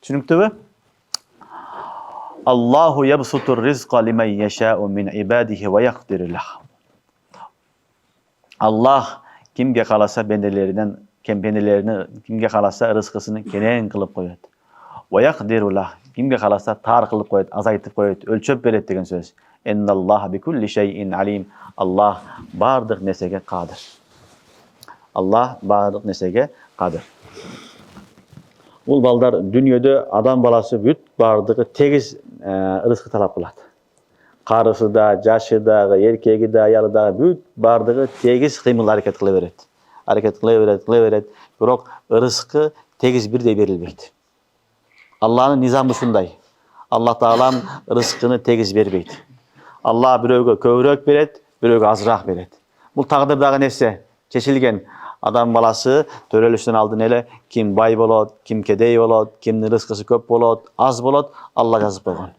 Düşünüktübü? Allahu yabsutur rizqa limen yeşâ'u min ibadihi ve yakdiru lah. Allah kimge kalasa bendelerinden kimge kalasa rızkısını kenen kılıp koyat. Ve yakdiru lah. Kimge kalasa tar kılıp koyat, azaytıp koyat, ölçöp beret degen söz. Ennallaha bi kulli şeyin alim. Allah bardık nesege kadir. Allah bardık nesege kadir. Ул балдар дүниеде адам баласы бүт бардығы тегіз рызқы талап қылады. Қарысы да, жашы дағы, еркегі да, аялы дағы бүт бардығы тегіз қимыл әрекет қыла береді. Әрекет қыла береді. Бірақ рызқы тегіз бірдей берілмейді. Алланың низамы шундай. Алла Тағалам рызқыны тегіз бермейді. Алла біреуге көбірек береді, біреуге азырақ береді. Бұл тағдырдағы несі? Шешілген. Adam balası törelüşten aldı nele kim bay bolot, kim kedey bolot, kimnin rızkısı köp bolot, az bolot Allah yazıp koygan.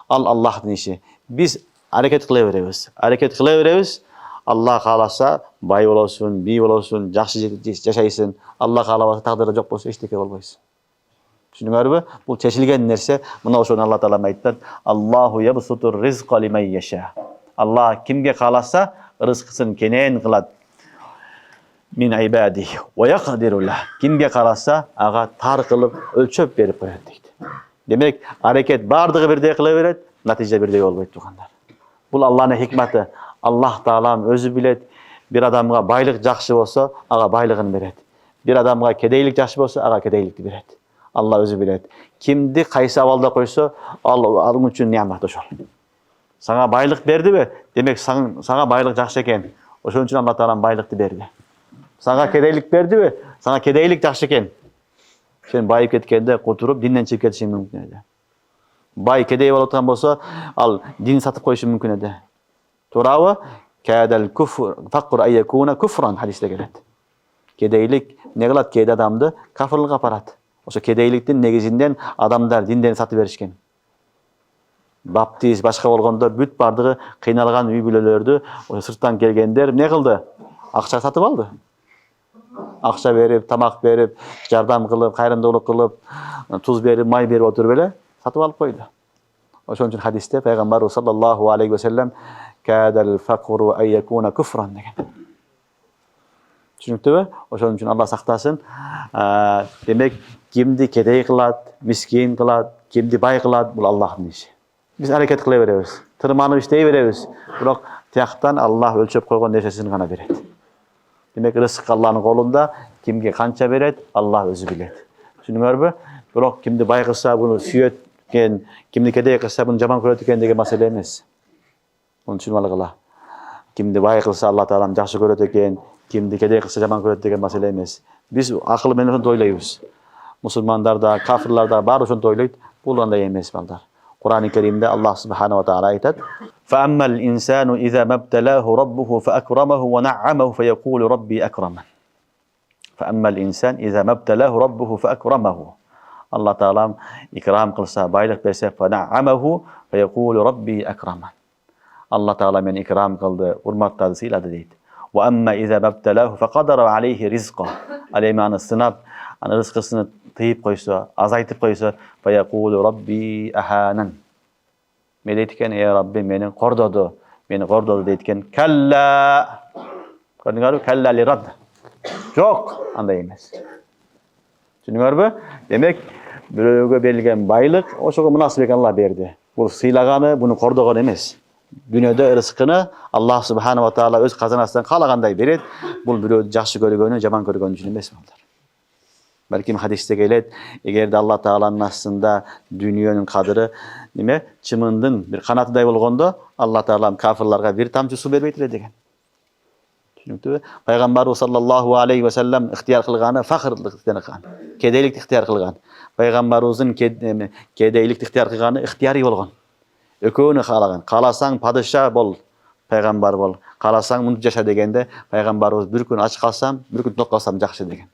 Allah'ın işi. Biz hareket kılaveremiz. Hareket kılaveremiz. Allah kalasa bay olsun, bi olsun, yaxşı yaşaysın. Allah kalasa takdirde yok bolsa eşteke olmayız. Düşünüyor mu? Bu çeşilgen nerse buna olsun Allah Teala ayttat. Allahu yabsutur rizqa limen yeşâ. Allah kimge kalasa rızkısını kenen kılat. Min ibadihi ve yakdiru lah. Kimge kalasa ağa tar kılıp ölçöp berip koyat deydi. Demek hareket bardığı birde kılaveret, natije birde olmayıp tuğanlar. Bul Allah'ın hikmeti. Allah Teala'm özü bilet. Bir adamga baylık jakşı bolsa, ağa baylığını beret. Bir adamga kedeylik jakşı bolsa, ağa kedeylikti beret. Allah özü bilet. Kimdi kaysı avalda koysa, onun üçün nimet oşol. Sana baylık berdi mi? Demek sana baylık jakşı eken. Oşun üçün Allah Teala'm baylıktı berdi. Sana kedeylik berdi mi? Sana kedeylik jakşı eken. Sen bayıp ketkende kurturup dinden çıkıp ketişin mümkün edi. Bay kedey bolotgan bolsa, al din satıp koyuşun mümkün edi. Turabı kadel kufr faqr ay yakuna kufran hadiste gelet. Kedeylik ne kılat kedi adamdı? Kafirlik aparat. Oşo kedeyliktin negizinden adamlar dinden satıp berişken. Baptiz başka bolgondor büt bardığı kıynalgan üy bülölördü. O sırttan gelgenler ne kıldı? Akça satıp aldı. Akça berip, tamak berip, jardam kılıp, kayrımdılık kılıp, tuz berip, may berip oturup böyle satıp alıp koydu. Oşun için hadiste Peygamber sallallahu aleyhi ve sellem kadel fakru ay yakuna kufran degen. Düşünüktü mü? Oşun için Allah saktasın. Demek kimdi kedey kılat, miskin kılat, kimdi bay kılat, bu Allah'ın işi. Biz hareket kılaveremiz. Tırmanıp işleyiveremiz. Bırak tiyaktan Allah ölçüp koygan neşesini kana beredi. Demek rızık Allah'ın kolunda, kimge kança beret, Allah özü bilet. Düşünüyor mu? Bırak kimdi bay kılsa bunu süyetken, kimdi kedey kılsa bunu jaman köretken degen mesele emas. Onun için vallahi kimdi bay kılsa Allah Teala'm jakşı köretken, kimdi kedey kılsa jaman köret degen mesele emas. Biz akıl menен toylayız. Musulmanlar da, kafirler da bar oşun toylayt, bulanda emas balдар. Kur'an-ı Kerim'de Allah Subhanahu ve Teala aytat: "Fe'ammal insanu iza mabtalahu rabbuhu feakramahu ve na'amahu feyekulu rabbi akraman." Fe'ammal insan iza mabtalahu rabbuhu feakramahu. Allah Taalam ikram kılsa, baylık verse fena'amahu ve yekulu rabbi ekraman. Allah Taala meni ikram kıldı, hurmatladı, sıyladı deydi. Ve emme ize bebtelahu fekadara aleyhi rizqa. Aleymanı sınap, rızkısını tıyıp koysa, azaytıp koysa fe yekulu rabbi ehanen. Me deytken ey Rabbi meni kordodu deytken kella. Gördüңөр mü? Kella li radd. Yok, андай emez. Düşünüyor mu? Demek biröөгө berilgen baylık oşoga münasip Allah berdi. Bu sıylagany, bunu kordogan emes. Dünyada rızkını Allah Subhanahu wa Taala öz kazanasından kalaganday beret. Bu biröö jakşı görgөнü, jaman görgөнü üçin emes bunlar. Belki hadiste gelet, eğer de Allah Taala'nın aslında dünyanın kadırı nime çımındın bir kanatıday bolgondo Allah Taala kafirlarga bir tamçı su berbeytire degen. Düşünüptü. Peygamber sallallahu aleyhi ve sellem ihtiyar kılgany fakırlık ihtiyar kılgan. Kedeylik ihtiyar kılgan. Peygamberimizin kedeylik ihtiyar kılgany ihtiyari bolgon. Ököөнü kalagan. Kalasaң padişah bol, peygamber bol. Kalasaң munu yaşa degende peygamberimiz bir gün aç kalsam, bir gün tok kalsam jakşı degen.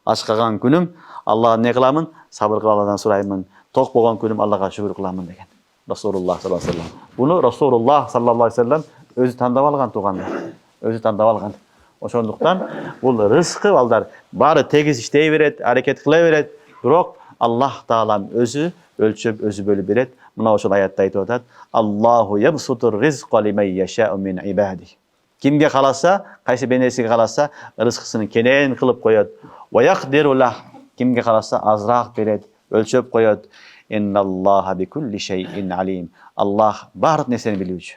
Aç kalgan günüm Allah'a ne kılamın? Sabır kılalardan sorayımın. Tok bolgan günüm Allah'a şükür kılamın degen. Resulullah sallallahu aleyhi ve sellem. Bunu Resulullah sallallahu aleyhi ve sellem özü tandap algan tuğanlar. Özü tandap algan. Oşonduktan bu rızkı balдар bari tegiz iştey beret, hareket kıla beret. Biroq Allah Taalam özü ölçüp özü bölüp beret. Muna oşol ayatda aytıp atat. Allahu yabsutur rizqa limen yasha'u min ibadihi. Kimge kalasa, kaysi benesiga kalasa rızkısını kenen kılıp koyat. Ve yakdiru lah. Kimge kalasa azraq beret, ölçüp koyat. İnnallaha bi kulli şeyin alim. Allah barık neseni bilücü.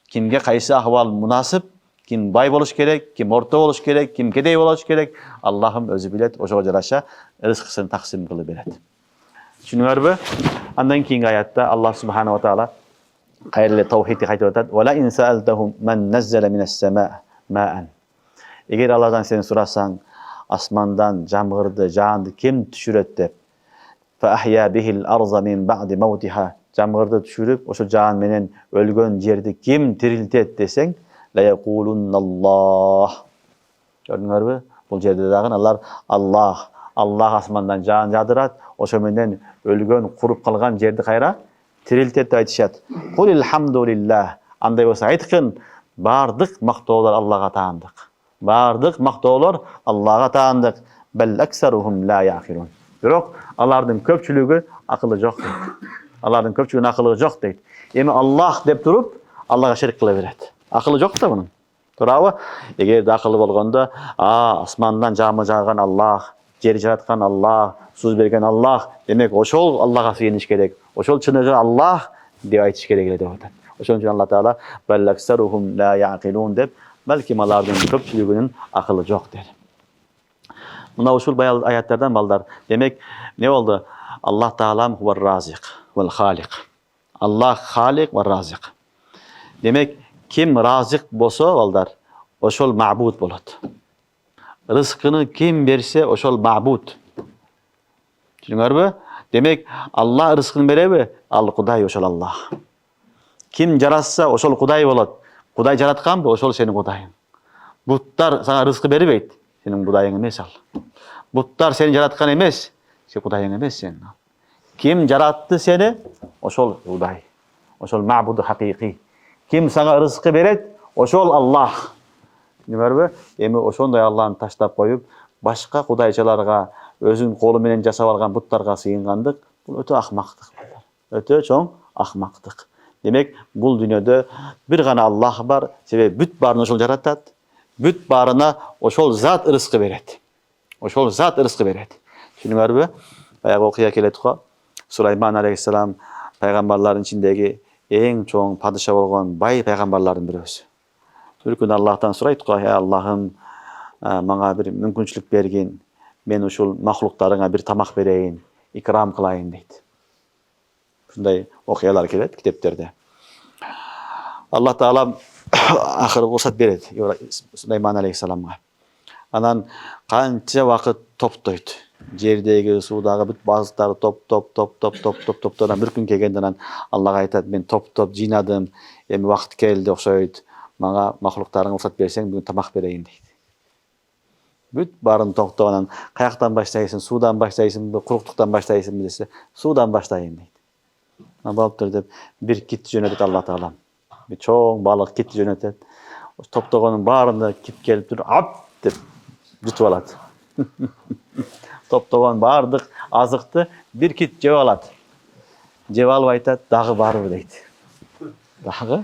Kimge kaysi ahval münasip, kim bay boluş gerek, kim orta boluş gerek, kim kedey boluş gerek. Allah'ım özü bilet, oşo jaraşa rızkısını taksim kılıp beret. Düşünüyor mu? Andan keyingi ayatda Allah Subhanahu wa Taala hayırlı tevhidi aytıp atat. Ve la in sa'altahum men nazzala minas sema' ma'an. Eğer Allah'tan seni sorasan asmandan jamgırdı, jağındı kim düşüret dep. Fa ahya bihil arza min ba'di mawtiha. Jamgırdı düşürüp oşo jağın menen ölgön жерди kim tiriltet deseng la yaqulunnallah. Gördüңөр mü? Bu jerde dagı Allah asmandan jağın jadırat. Oşo menen ölgön kurup kalgan жерди kayra tiriltet aytışat. Kul elhamdülillah. Anday bolsa aytkın bardyk maktoolor Allah'a taandyk. Bardyk maktoolor Allah'a taandyk. Bel ekseruhum la yaqilun. Biroq alardın köpçülüğü akıllı jok. Alardın köpçülüğünün akıllı jok deyt. Emi Allah dep turup Allah'a şerik kıla beret. Akıllı jok da bunun. Turabı? Eğer de akıllı bolgonda, asmandan jağma jağgan Allah, jeri jaratkan Allah, suz bergen Allah, demek oşol Allah'a sığınış gerek. Oşol çınıgı Allah diye aytış gerek dep atat. Oşon üçin Allah Taala bel ekseruhum la yaqilun dep, belki alardın köpçülüğünün akıllı jok der. Buna usul bayağı ayetlerden baldar. Demek ne oldu? Allah Taalam huve razik vel halik. Allah halik ve razik. Demek kim razik bolsa baldar, oşol ma'bud bolat. Rızkını kim berse oşol ma'bud. Düşünüyor mu? Demek Allah rızkını berebe, al Kuday oşol Allah. Kim jaratsa oşol Kuday bolat. Kuday jaratkan mı? Oşol senin Kudayın. Butlar sana rızkı beribeyt. Senin Kudayın emes al. Butlar seni jaratkan emes. Sen Kudayın emes senin al. Kim jarattı seni? Oşol Kuday. Oşol ma'budu hakiki. Kim sana rızkı beret? Oşol Allah. Nimerbe? Emi oşonday Allah'ın taşlap koyup başka Kudayçalarga özün kolu menen jasap algan butlarga sığıngandık. Bu öte ahmaktık. Öte çoğun ahmaktık. Demek bu dünyada bir gana Allah var. Sebep büt barını oşol jaratat. Büt barına oşol zat rızkı beret. Oşol zat rızkı beret. Düşünüyor bayağı okuya keletiko. Süleyman aleyhisselam peygamberlerin içindeki en çoğun padişah olgan bay peygamberlerin birisi. Bir gün Allah'tan soraydık, ya Allah'ım bana bir mümkünçülük bergin, men uşul mahluklarına bir tamak bereyin, ikram kılayın deydi. Şunday okuyalar kelet kitaplarda. Allah Taala ahir ruhsat beredi Süleyman aleyhisselam'a. Anan kança vakit toptoydu. Jerdegi, suudagi büt bazıkları top bir gün kelgenden Allah'a aytat, men top jinadım, emi vaqt keldi okşoyt. Bana mahluklarına ruhsat bersen bugün tamak bereyin deydi. Бүт барын тоқтауынан қаяқтан баштайсың, судан баштайсың, құруқтықтан баштайсың десе, судан баштайын дейді. Болып тұр деп бір кит жөнөтөт Алла Таала. Bir çoğun balık kit yönetet. Toptoğunun bağrında kit gelip dur, ap деп жұтып алады. Топтоған бардық азықты бір кит жеп алады. Жеп алып айтады, дағы барбы дейді. Дағы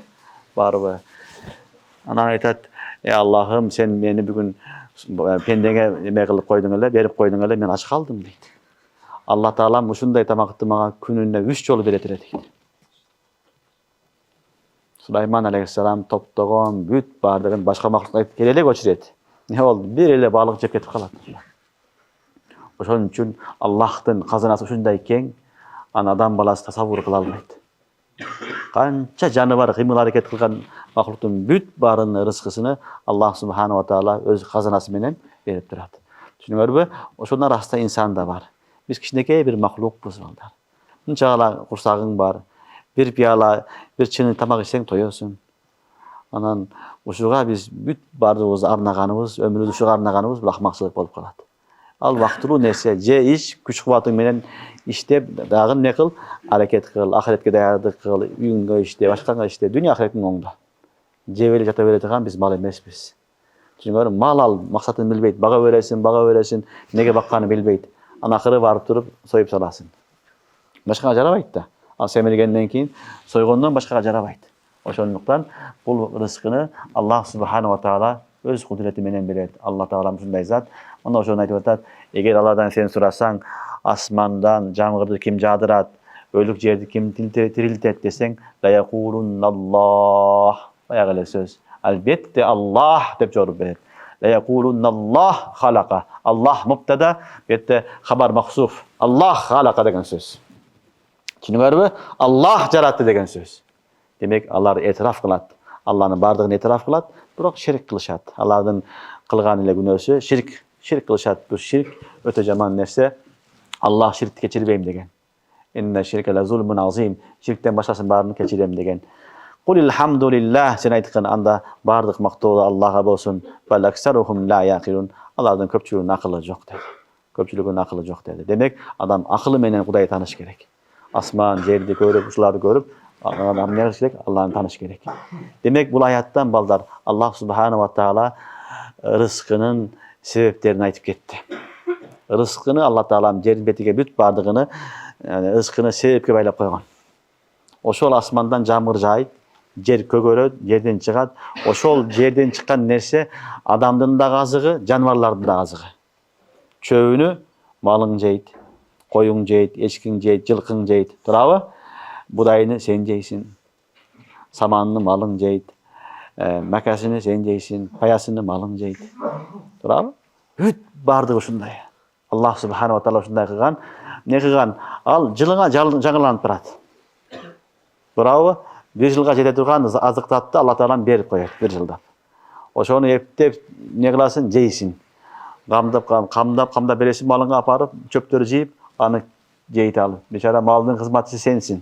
барбы. Анан айтады, Аллахым, сен мені бүгін пендеңе неме қылып қойдың эле, беріп қойдың эле, мен аш қалдым дейді. Алла Таалам ушундай тамақты мага күнүнө 3 жолу берет эле дейді. Сулайман алейхиссалам топтогон бүт бардыгын башка макулукка келеле көчүрөт. Не болду? Бир эле балык жеп кетип калат. Ошон үчүн Аллахтын казанасы ушундай кең, аны адам баласы тасаввур кыла албайт. Канча жаны бар, кыймыл аракет кылган макулуктун бүт баарынын рызкысыны Аллах субхана ва таала өз казанасы менен берип турат. Түшүнүңөрбү? Ошонун арасында инсан да бар. Биз кичинекей бир макулукпуз балдар. Мынча курсагың бар. Bir piyala, bir çini tamak içsең тоёсуң. Анан ушуга биз бүт бардыгыбызды арнаганыбыз, өмүрүбүздү ушуга арнаганыбыз бул акмакчылык болуп калат. Ал вактылуу нерсе, же иш, күч кубатың менен иштеп, дагы не кыл, аракет кыл, ахиретке даярдык кыл, үйүңгө иште, башканга иште, дүйнө ахиреттин оңдо. Жеп эле жата бере турган биз мал эмеспиз. Түшүнүңөрбү? Мал ал максатын билбейт, бага бересиң, неге бакканын билбейт. Анан акыры барып туруп союп саласың. Башкага жарабайт да. Ал семиргенден кийин сойгондон башкага жарабайт. Ошондуктан бул рызкыны Аллах субхана ва таала өз кудурети менен берет. Алла таала ушундай зат. Мына ошону айтып атат. Эгер Алладан сен сурасаң, асмандан жамгырды ким жаадырат, өлүк жерди ким тирилтет десең, лаякулунналлах. Баягы эле сөз. Албетте Аллах деп жооп берет. Лаякулунналлах халака. Аллах мубтада, бетте хабар махсуф. Аллах халака деген сөз. Түшүнүңөрбү? Аллах жаратты деген сөз. Демек, алар этираф кылат. Алланын бардыгын этираф кылат, бирок ширк кылышат. Алардын кылган эле күнөөсү ширк кылышат. Бул ширк өтө жаман нерсе. Аллах ширкти кечирбейм деген. Инна ширка ла зулмун азим. Ширктен башкасын баарын кечирем деген. Кулил хамдулиллах, сен айткан анда бардык мактоо Аллага болсун. Бал аксарухум ла яқилун. Алардын көпчүлүгүнүн акылы жок деди. Көпчүлүгүнүн акылы жок деди. Демек, адам акылы менен Кудайды тааныш керек. Асман, жерди көрүп, ушуларды көрүп, адам не кылыш керек? Алланы тааныш керек. Демек, бул аяттан балдар Аллах субхана ва таала рызкынын себептерин айтып кетти. Рызкыны Алла таалам жердин бетиге бүт бардыгыны, рызкыны себепке байлап койгон. Ошол асмандан жамгыр жаайт, жер көгөрөт, жерден чыгат. Ошол жерден чыккан нерсе адамдын да азыгы, жаныбарлардын да азыгы. Чөбүнү малың жейт. Koyun жейт, ешкиң жейт, жылкың жейт. Турабы? Будайны сен жейсиң. Саманны малың жейт. Макасыны сен жейсиң. Паясыны малың жейт. Турабы? Бүт бардыгы ушундай. Аллах субхана ва таала ушундай кылган. Не кылган? Ал жылыңа жаңыланып турат. Турабы? Bir жылга жете турган азыктатты Алла таалам берип коет bir жылда. Ошону эптеп не кыласың? Жейсиң. Камдап бересиң малыңа апарып, чөптөрү жыйып, аны жейт алып. Бечара малдын кызматчысы сенсиң.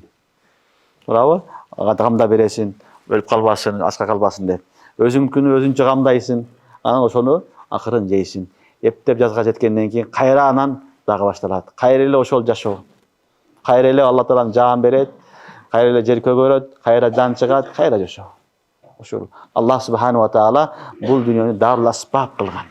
Турабы? Ага камдап бересиң, өлүп калбасын, ачка калбасын деп. Өзүңкүнү өзүңчө камдайсың. Анан ошону акырын жейсиң. Эптеп жазга жеткенден кийин кайра анан дагы башталат. Кайра эле ошол жашоо. Кайра эле Алла таалам жаан берет. Кайра эле жер көгөрөт, кайра жан чыгат, кайра жашоо. Ошол Аллах субхана ва таала бул дүйнөнү дарул асбаб кылган.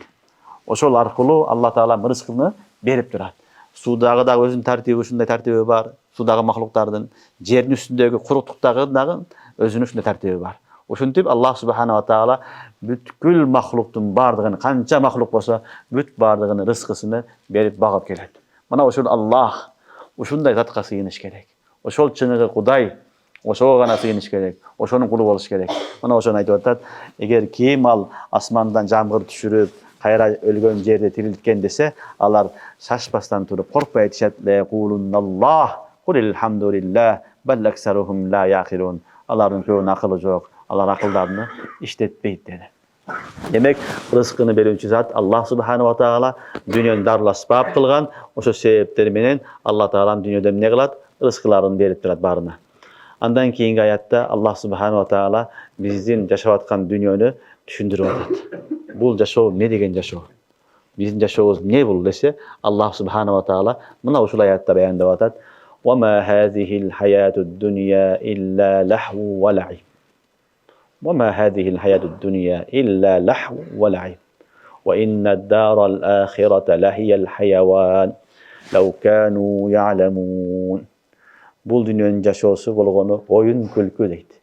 Ошол аркылуу Алла таала рызкыны берип турат. Судагы да өзүнүн тартиби, ушундай тартиби бар. Судагы макулуктардын, жердин үстүндөгү куруктуктагы дагы өзүнүн ушундай тартиби бар. Ошентип Аллах субхана ва таала бүткүл макулуктун бардыгын, канча макулук болсо, бүт бардыгын рызкысыны берип багып келет. Мына ошол Аллах ушундай затка сыйыныш керек. Ошол чыныгы Кудай, ошого гана сыйыныш керек. Ошонун кулу болуш керек. Мына ошону айтып атат. Эгер ким ал асмандан жамгыр түшүрүп, кайра өлгөн жерди тирилткен десе, алар шашпастан туруп коркпой айтышат. Лаякулунналлах, кулил хамдулиллах, бал аксарухум ла яқилун. Алардын көбүнүн акылы жок. Алар акылдарын иштетпейт деди. Демек, рызкыны берүүчү зат Аллах субхана ва таала дүйнөнү дарул асбаб кылган. Ошо себептер менен Алла таалам дүйнөдө эмне кылат? Рызкыларын берип турат баарына. Андан кийинки аятта Аллах субхана ва таала биздин жашап аткан дүйнөнү түшүндүрүп атат. Бул жашоо эмне деген жашоо? Bizim жашообуз эмне бул десе, Аллах субхана ва таала мына ушул аятта баяндап атат. Ва ма хазихил хаятуд дунья илля лахву ва лаиб. Ва ма хазихил хаятуд дунья илля лахву ва лаиб. Ва иннад дарал ахирата лахиял хаяван. Лау кану я'ламун. Бул дүйнөнүн жашоосу болгону оюн күлкү дейт.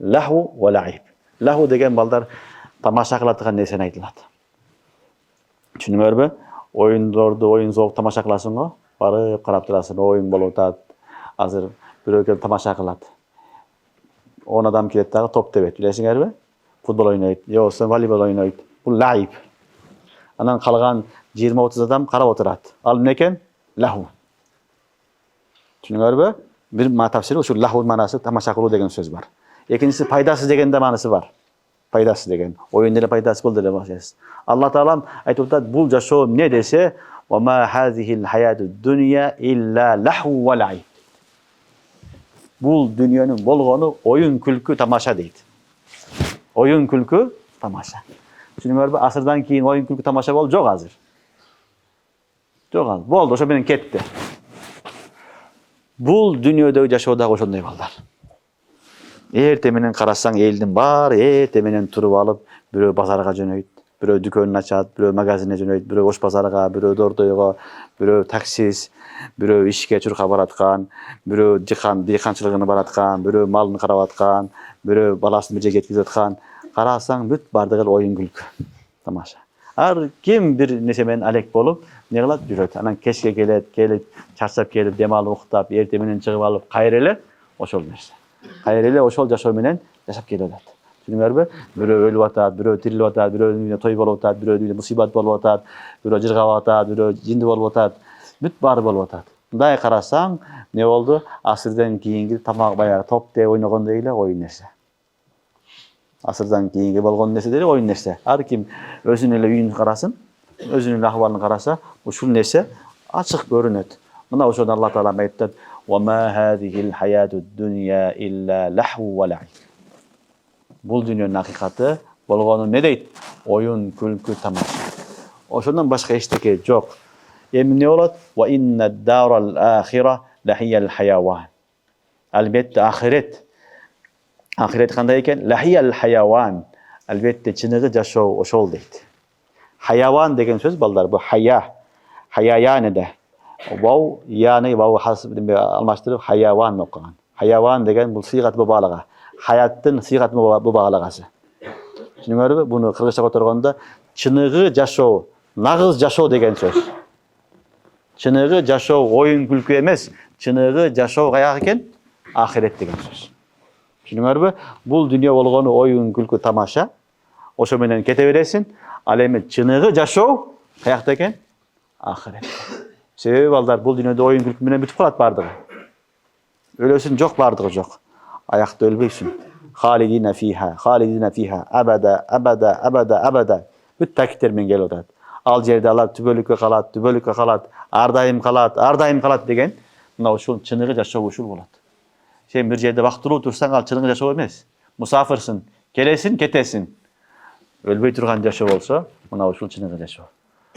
Лахву ва лаиб. Лахву деген балдар тамаша кылатыган нерсени айтылат. Түшүнүңөрбү? Оюндорду, оюн зоок тамаша кыласың го, барып карап турасың, оюн болуп атат. Азыр бирөө келип тамаша кылат. 10 адам келет дагы топ тебет, билесиңерби? Футбол ойнойт, же болбосо волейбол ойнойт. Бул лаиб. Анан калган 20-30 адам карап отурат. Ал эмне экен? Лаху. Түшүнүңөрбү? Бир тафсири ушул лаху маанасы тамаша кылуу деген сөз бар. Экинчиси пайдасыз деген да маанасы бар. Пайдасы деген. Оюн деле пайдасы бул деле бар. Алла Таалам айтып атат, бул жашоо эмне десе, ва ма хазихил хаятуд дунья илля лаху ва лаиб. Бул дүйнөнүн болгону оюн күлкү тамаша дейт. Оюн күлкү тамаша. Түшүнүңөрбү? Асырдан кийин оюн күлкү тамаша болуп жок азыр. Жок азыр. Болду, ошо менен кетти. Бул дүйнөдөгү жашоо дагы ошондой балдар. Эрте менен карасаң элдин баары эрте менен туруп алып, бирөө базарга жөнөйт, бирөө дүкөнүн ачат, бирөө магазине жөнөйт, бирөө ош базарга, бирөө дордойго, бирөө таксист, бирөө ишке чурка бараткан, бирөө дыйканчылыгына бараткан, бирөө малын карап аткан, бирөө баласын бир жерге жеткизип аткан. Карасаң бүт бардыгы оюн күлкү. Тамаша. Ар ким бир нерсе менен алек болуп, не кылат? Жүрөт. Анан кечке келип, чарчап келип, дем алып уктап, эрте менен чыгып алып, кайра эле ошол нерсе. Кайра эле ошол жашоо менен жашап келип атат. Түшүнүңөрбү? Бирөө өлүп атат, бирөө тирилип атат, бирөө үйүнө той болуп атат, бирөө үйүнө мусибат болуп атат, бирөө жыргап атат, бирөө жинди болуп атат. Бүт баары болуп атат. Мындай карасаң, не болду? Асырдан кийинки тамак баягы топ деп ойногондой эле оюн нерсе. Асырдан кийинки болгон нерсе деле оюн нерсе. Ар ким өзүнүн эле үйүн карасын, өзүнүн ахыбалын караса, ушул нерсе ачык көрүнөт. Мына ошону Алла Таала айтат: "Ва ма хазихил хаятуд дунья илля лахву ва лаиб." Бул дүйнөнүн акыйкаты болгону эмне дейт? Оюн, күлкү, тамаша. Ошондон башка эчтеке жок. Эми эмне болот? Ва иннад дарал ахира лахиял хаяван. Албетте ахирет. Ахирет кандай экен? Лахиял хаяван. Албетте чыныгы жашоо ошол дейт. Хаяван деген сөз балдар, бу хая. Хаяяныда. Вау, яны вау алмаштырып хаяван окуган. Хаяван деген бул сыйгат мубалага. Хаяттын сыйгат мубалагасы. Түшүнүңөрбү? Буну кыргызча которгондо чыныгы жашоо, нагыз жашоо деген сөз. Чыныгы жашоо оюн күлкү эмес, чыныгы жашоо каяк экен? Ахирет деген сөз. Түшүнүңөрбү? Бул дүйнө болгону оюн күлкү тамаша. Ошо менен кете бересиң. Ал эми чыныгы жашоо каякта экен? Ахирет. Себеби балдар бул дүйнөдө оюн күлкү менен бүтүп калат бардыгы. Өлөсүн жок, бардыгы жок. Аякта өлбөйсүң. Халидина фиха, абада. Бүт такиттер менен келип атат. Ал жерде алар түбөлүккө калат, ар дайым калат деген. Мына ушул чыныгы жашоо ушул болот. Сен бир жерде вактылуу турсаң, ал чыныгы жашоо эмес. Мусафырсың, келесиң, кетесиң. Өлбөй турган жашоо болсо, мына ушул чыныгы жашоо.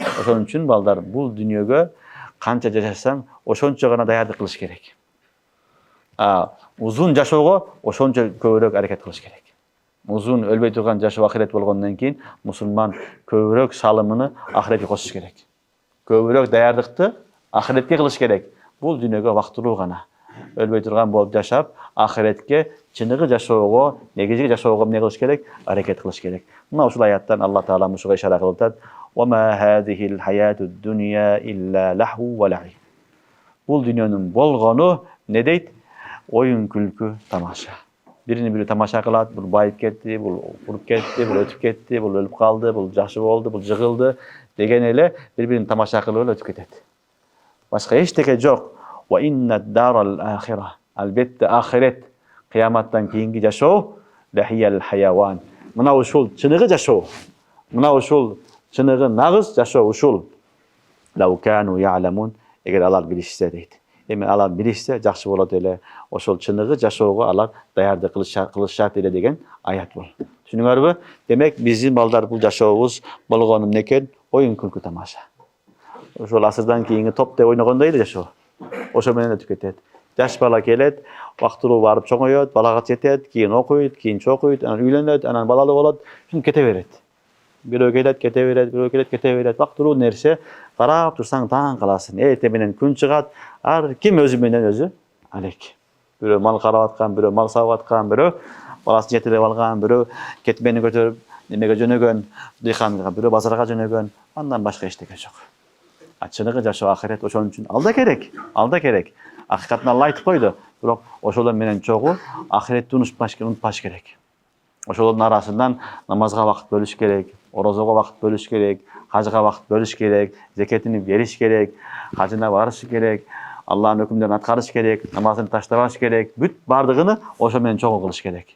Ошон үчүн балдар бул дүйнөгө канча жашасаң, ошончо гана даярдык кылыш керек. Узун жашоого ошончо көбүрөөк аракет кылыш керек. Узун өлбөй турган жашоо ахирет болгондон кийин мусулман көбүрөөк салымын ахиретке кошуш керек. Көбүрөөк даярдыкты ахиретке кылыш керек. Бул дүйнөгө вактылуу гана өлбөй турган болуп жашап, ахиретке чыныгы жашоого, негизги жашоого эмне кылыш керек? Аракет кылыш керек. Мына ушул аяттан Алла Таала мушуга ишара кылып атат: "Ва ма хазихил хаятуд дунья илля лахву ва лаиб." Бул дүйнөнүн болгону не дейт? Оюн күлкү тамаша. Бирини бири тамаша кылат, бул байып кетти, бул куруп кетти, бул өтүп кетти, бул өлүп калды, бул жакшы болду, бул жыгылды деген эле бири-бирин тамаша кылып эле өтүп кетет. Башка эчтеке жок. Ва иннад дарал ахира. Албетте ахирет, кыяматтан кийинки жашоо лахиял хаяван. Мына ушул чыныгы жашоо. Мына ушул чыныгы нагыз жашоо ушул. Лау кану я'ламун. Эгер алар билишсе дейт. Эми алар билишсе жакшы болот эле. Ошол чыныгы жашоого алар даярдык кылышат эле деген аят бул. Түшүнүңөрбү? Демек биздин балдар бул жашообуз болгону эмне экен? oyun külkü tamaşa. Ошол асырдан кийинки топ деп ойногондой эле жашоо. Ошо менен өтүп кетет. Жаш бала келет, убактылуу барып чоңойот, балага жетет, кийин окуйт, кийин чокуйт, анан үйлөнөт, анан балалуу болот, ушинтип кете берет. Бирөө келет, кете берет, бирөө келет, кете берет. Убактылуу нерсе карап турсаң таң каласың. Эртең менен күн чыгат, ар ким өзү менен өзү алек. Бирөө мал карап аткан, бирөө мал сабап аткан, бирөө баласын жетелеп алган, бирөө кетмени көтөрүп немеге жөнөгөн, дыйканга, бирөө базарга жөнөгөн, андан башка эчтеке жок. Ачыныгы жашоо ахирет ошон үчүн алда керек. Акыйкатын Алла айтып койду. Бирок ошолор менен чогуу ахиретти унутпаш керек. Ошолордун арасынан намазга вакыт бөлүш керек, орозого вакыт бөлүш керек, хажга вакыт бөлүш керек, зекетин бериш керек, хажына барыш керек, Алланын өкүмдөрүн аткарыш керек, намазын таштабаш керек. Бүт бардыгыны ошо менен чогуу кылыш керек.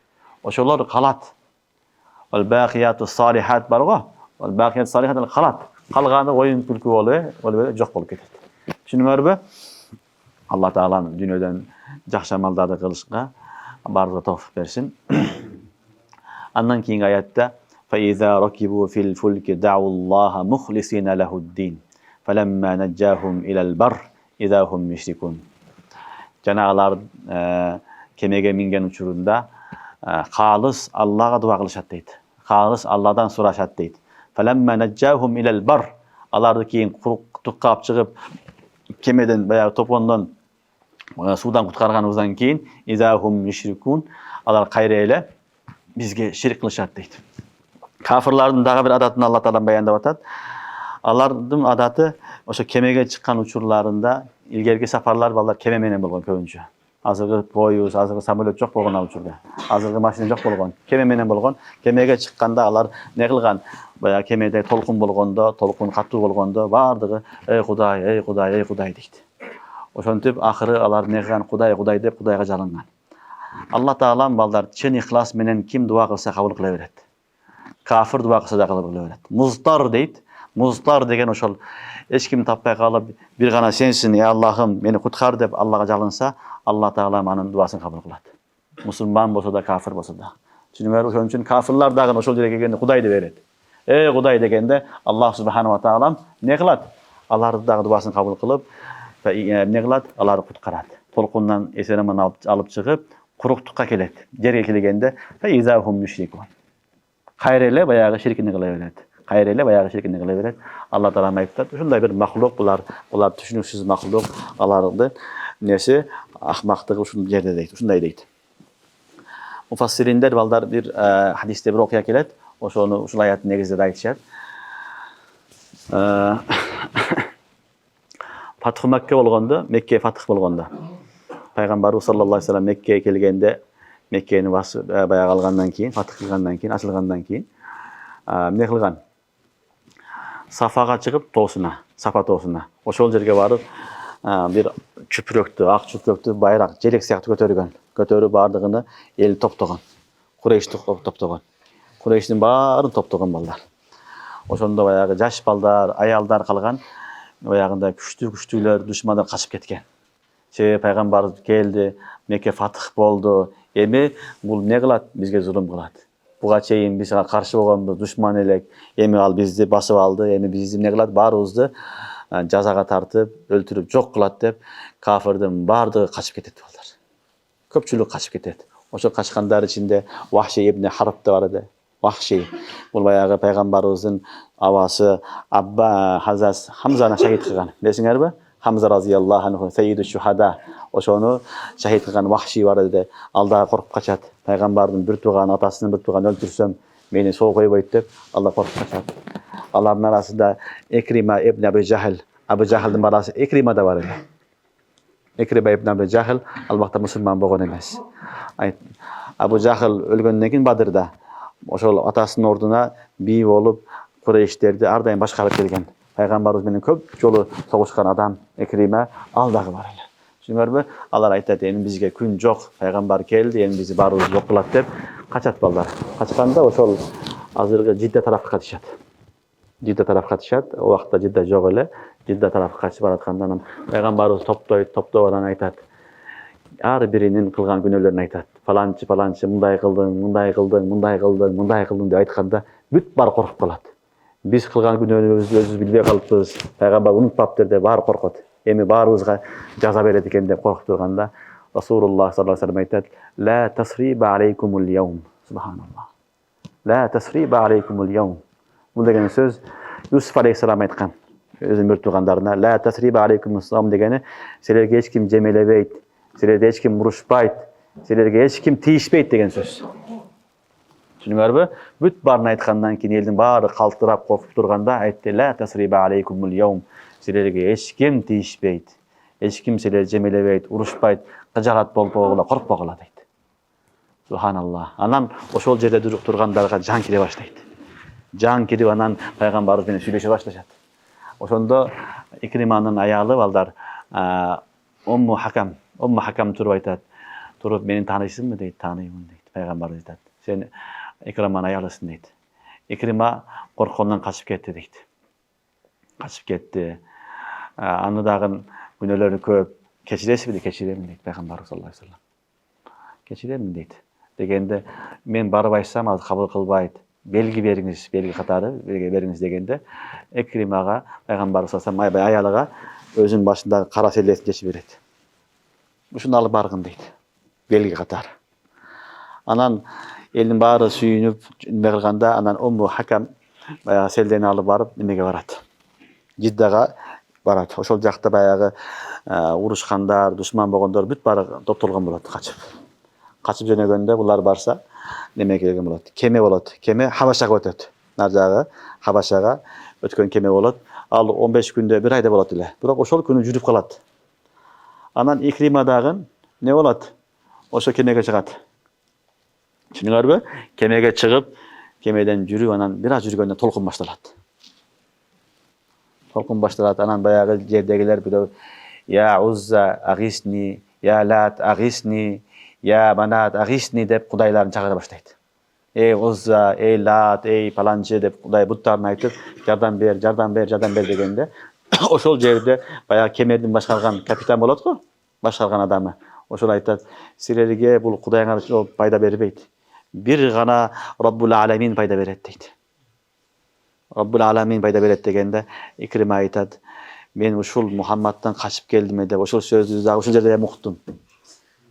Ошолор калат. Ал-бақиятус салихат бар го. Ал-бақиятус салихат калат. Калганы оюн күлкү болуп жок болуп кетет. Түшүнүңөрбү? Алла Таалам дүйнөдөн жакшы амалдарды кылышка бардыгы товфук берсин. Андан кийинки аятта فَإِذَا رَكِبُوا فِي الْفُلْكِ دَعُوا اللَّهَ مُخْلِصِينَ لَهُ الدِّينَ فَلَمَّا نَجَّاهُمْ إِلَى الْبَرِّ إِذَا هُمْ يُشْرِكُونَ. Жанагылар кемеге минген учурунда калыс Аллага дуа кылышат дейт. Калыс Алладан сурашат дейт. فَلَمَّا نَجَّاهُمْ إِلَى الْبَرِّ. Аларды кийин куруктукка алып чыгып кемеден баягы топондон судан куткарганыбыздан кийин إِذَا هُمْ يُشْرِكُونَ. Алар кайра эле бизге ширк кылышат дейт. Кафырлардын дагы бир адатын Алла Таала баяндап атат. Алардын адаты ошо кемеге чыккан учурларында илгерки сапарлар балдар кеме менен болгон көбүнчө. Азыркы поюз, азыркы самолет жок болгон ал учурда. Азыркы машина жок болгон. Кеме менен болгон. Кемеге чыкканда алар не кылган? Баягы кемеде толкун болгондо, толкун катуу болгондо бардыгы эй Кудай дейт. Ошентип акыры алар не кылган? Кудай деп Кудайга жалынган. Алла Таалам балдар чын ихлас менен ким дуа кылса кабыл кыла берет. Кафир дуа кылса да кабыл кыла берет. Музтар дейт. Музтар деген ошол эч ким таппай калып бир гана сенсин, Аллахым, мени куткар деп Аллага жалынса, Алла Таалам анын дуасын кабыл кылат. Мусулман болсо да, кафир болсо да. Түшүнүңөр, ошон үчүн кафирлар дагы ошол жерге келгенде Кудайды берет. Кудай дегенде Аллах субханала таалам не кылат? Аларды дагы дуасын кабыл кылып, не кылат? Аларды куткарат. Толкундан эсен-аман алып чыгып, куруктукка келет. Жерге келгенде фаизахум мушрикун. Кайра эле баягы ширкини кыла берет. Алла Таала айтат, ушундай бир махлук булар түшүнүксүз махлук, аларды неси акмактыгы ушул жерде дейт, ушундай дейт. Муфассириндер балдар бир хадисте бир окуя келет, ошону ушул аяттын негизинде айтышат. Фатх Макка болгондо, Мекке фатх болгондо, пайгамбарыбыз саллаллаху алейхи вассалам Меккеге келгенде, Меккени басып баягы алгандан кийин, фатх кылгандан кийин, ачылгандан кийин эмне кылган? Сафага чыгып тоосуна, Сафа тоосуна. Ошол жерге барып бир чүпүрөктү, ак чүпүрөктү байрак, желек сыяктуу көтөрүп бардыгыны эл топтогон. Курейшти топтогон. Курейштин баарын топтогон балдар. Ошондо баягы жаш балдар, аялдар калган, баягында күчтүүлөр, душмандар качып кеткен. Себеби пайгамбарыбыз келди, Мекке фатх болду. Эми бул не кылат? Бизге зулум кылат. Буга чейин биз каршы болгонбуз, душман элек. Эми ал бизди басып алды. Эми бизди эмне кылат? Баарыбызды жазага тартып, өлтүрүп жок кылат деп кафирдин бардыгы качып кетет балдар. Көпчүлүк качып кетет. Ошо качкандар ичинде Вахши ибн Харб да бар эди. Вахши бул баягы пайгамбарыбыздын абасы Абба Хазас Хамзаны шахид кылган. Билесиңерби? Хамза разияллаху анху саййиду шухада. Ошону шахид кылган Вахши бар эди. Ал дагы коркуп качат. Пайгамбардын бир тууган, атасынын бир тууган өлтүрсөм, мени соо койбойт деп Алла коркуп качат. Алардын арасында Экрима ибн Абу Жахлдын баласы Экрима да бар эди. Экрима ибн Абу Жахл албакта мусулман болгон эмес. Абу Жахл өлгөндөн кийин Бадырда ошол атасынын ордуна бий болуп, Курейштерди ар дайым башкарып келген. Пайгамбарыбыз менен көп жолу согушкан адам Экрима ал дагы бар эле. Түшүнүңөрбү? Алар айтат, эми бизге күн жок, пайгамбар келди, эми бизди баарыбызды жок кылат деп качат балдар. Качканда ошол азыркы Жидда тарафка катышат. О убакта Жидда жок эле. Жидда тарафка качып баратканда анан пайгамбарыбыз топтойт анан айтат. Ар биринин кылган күнөөлөрүн айтат. Паланчы мындай кылдың деп айтканда бүт бар коркуп калат. Biz kılgan günahlarımızды özümüz bilbey kalıpbız. Peygamber unutmaptır dep bari korkot. Эми баарыбызга жаза берет экен деп коркуп турганда Расулуллах саллаллаху алейхи ва саллям айтат: "Ла тасриба алейкумул яум." Субханаллах. "Ла тасриба алейкумул яум." Бул деген сөз Юсуф алейхиссалам айткан. Өзүнүн бир туугандарына "Ла тасриба алейкумул яум" дегени силерге эч ким жемелебейт, силерди эч ким урушпайт, силерге эч ким тийишпейт деген сөз. Түшүнүңөрбү? Бүт баарын айткандан кийин элдин баары калтырап коркуп турганда айтты: "Ла тасриба алейкумул яум." Силерге эч ким тийишпейт, эч ким силерди жемелебейт, урушпайт, кыжаат болбогула, коркпогула дейт. Субханаллах. Анан ошол жерде тургандарга жан кире баштайт. Жан кирип анан пайгамбарыбыз менен сүйлөшө башташат. Ошондо Икриманын аялы балдар Умму Хакам туруп айтат. Туруп мени тааныйсыңбы дейт. Тааныймын дейт. Пайгамбарыбыз айтат. Сен Икриманын аялысың дейт. Икрима корккондон качып кетти дейт. Качып кетти. Аны дагы күнөөлөрү көп. Кечиресизби? Кечиремин дейт пайгамбарыбыз саллаллаху алейхи ва саллям. Кечиремин дейт. Дегенде мен барып айтсам ал кабыл кылбайт. Белги бериңиз, белги катары бериңиз дегенде Экримага пайгамбарыбыз саллаллаху алейхи ва саллям аялыга өзүнүн башындагы кара селесин чечип берет. Ушуну алып баргын дейт. Белги катары. Анан элдин баары сүйүнүп неме кылганда анан Умму Хакам баягы селдени алып барып немеге барат. Жиддага барат. Ошол жакта баягы урушкандар, душман болгондор бүт баары топтолгон болот качып. Качып жөнөгөндө булар барса неме келген болот. Кеме болот. Кеме Хабашага өтөт. Нар жагы Хабашага өткөн кеме болот. Ал 15 күндө, bir айда болот эле. Бирок ошол күнү жүрүп калат. Анан Икрима дагы не болот? Ошо кемеге чыгат. Түшүнүңөрбү? Кемеге чыгып, кемеден жүрүп анан бир аз жүргөндө толкун башталат. Толкун башталат. Анан баягы жердегилер бирөө "Я Узза агисни, я Лат агисни, я Манат агисни" деп кудайларын чакыра баштайт. Эй Узза, эй Лат, эй паланчы деп кудай буттарын айтып, жардам бер, жардам бер, жардам бер дегенде, ошол жерде баягы кемедин башкарган капитан болот го, башкарган адамы. Ошол айтат: "Силерге бул кудайыңар пайда бербейт. Бир гана Роббул Аламин пайда берет" дейт. Роббул Аламин пайда берет дегенде Икрима айтат: "Мен ушул Мухаммадтан качып келдим деп ошол сөздү дагы ушул жерде уктум.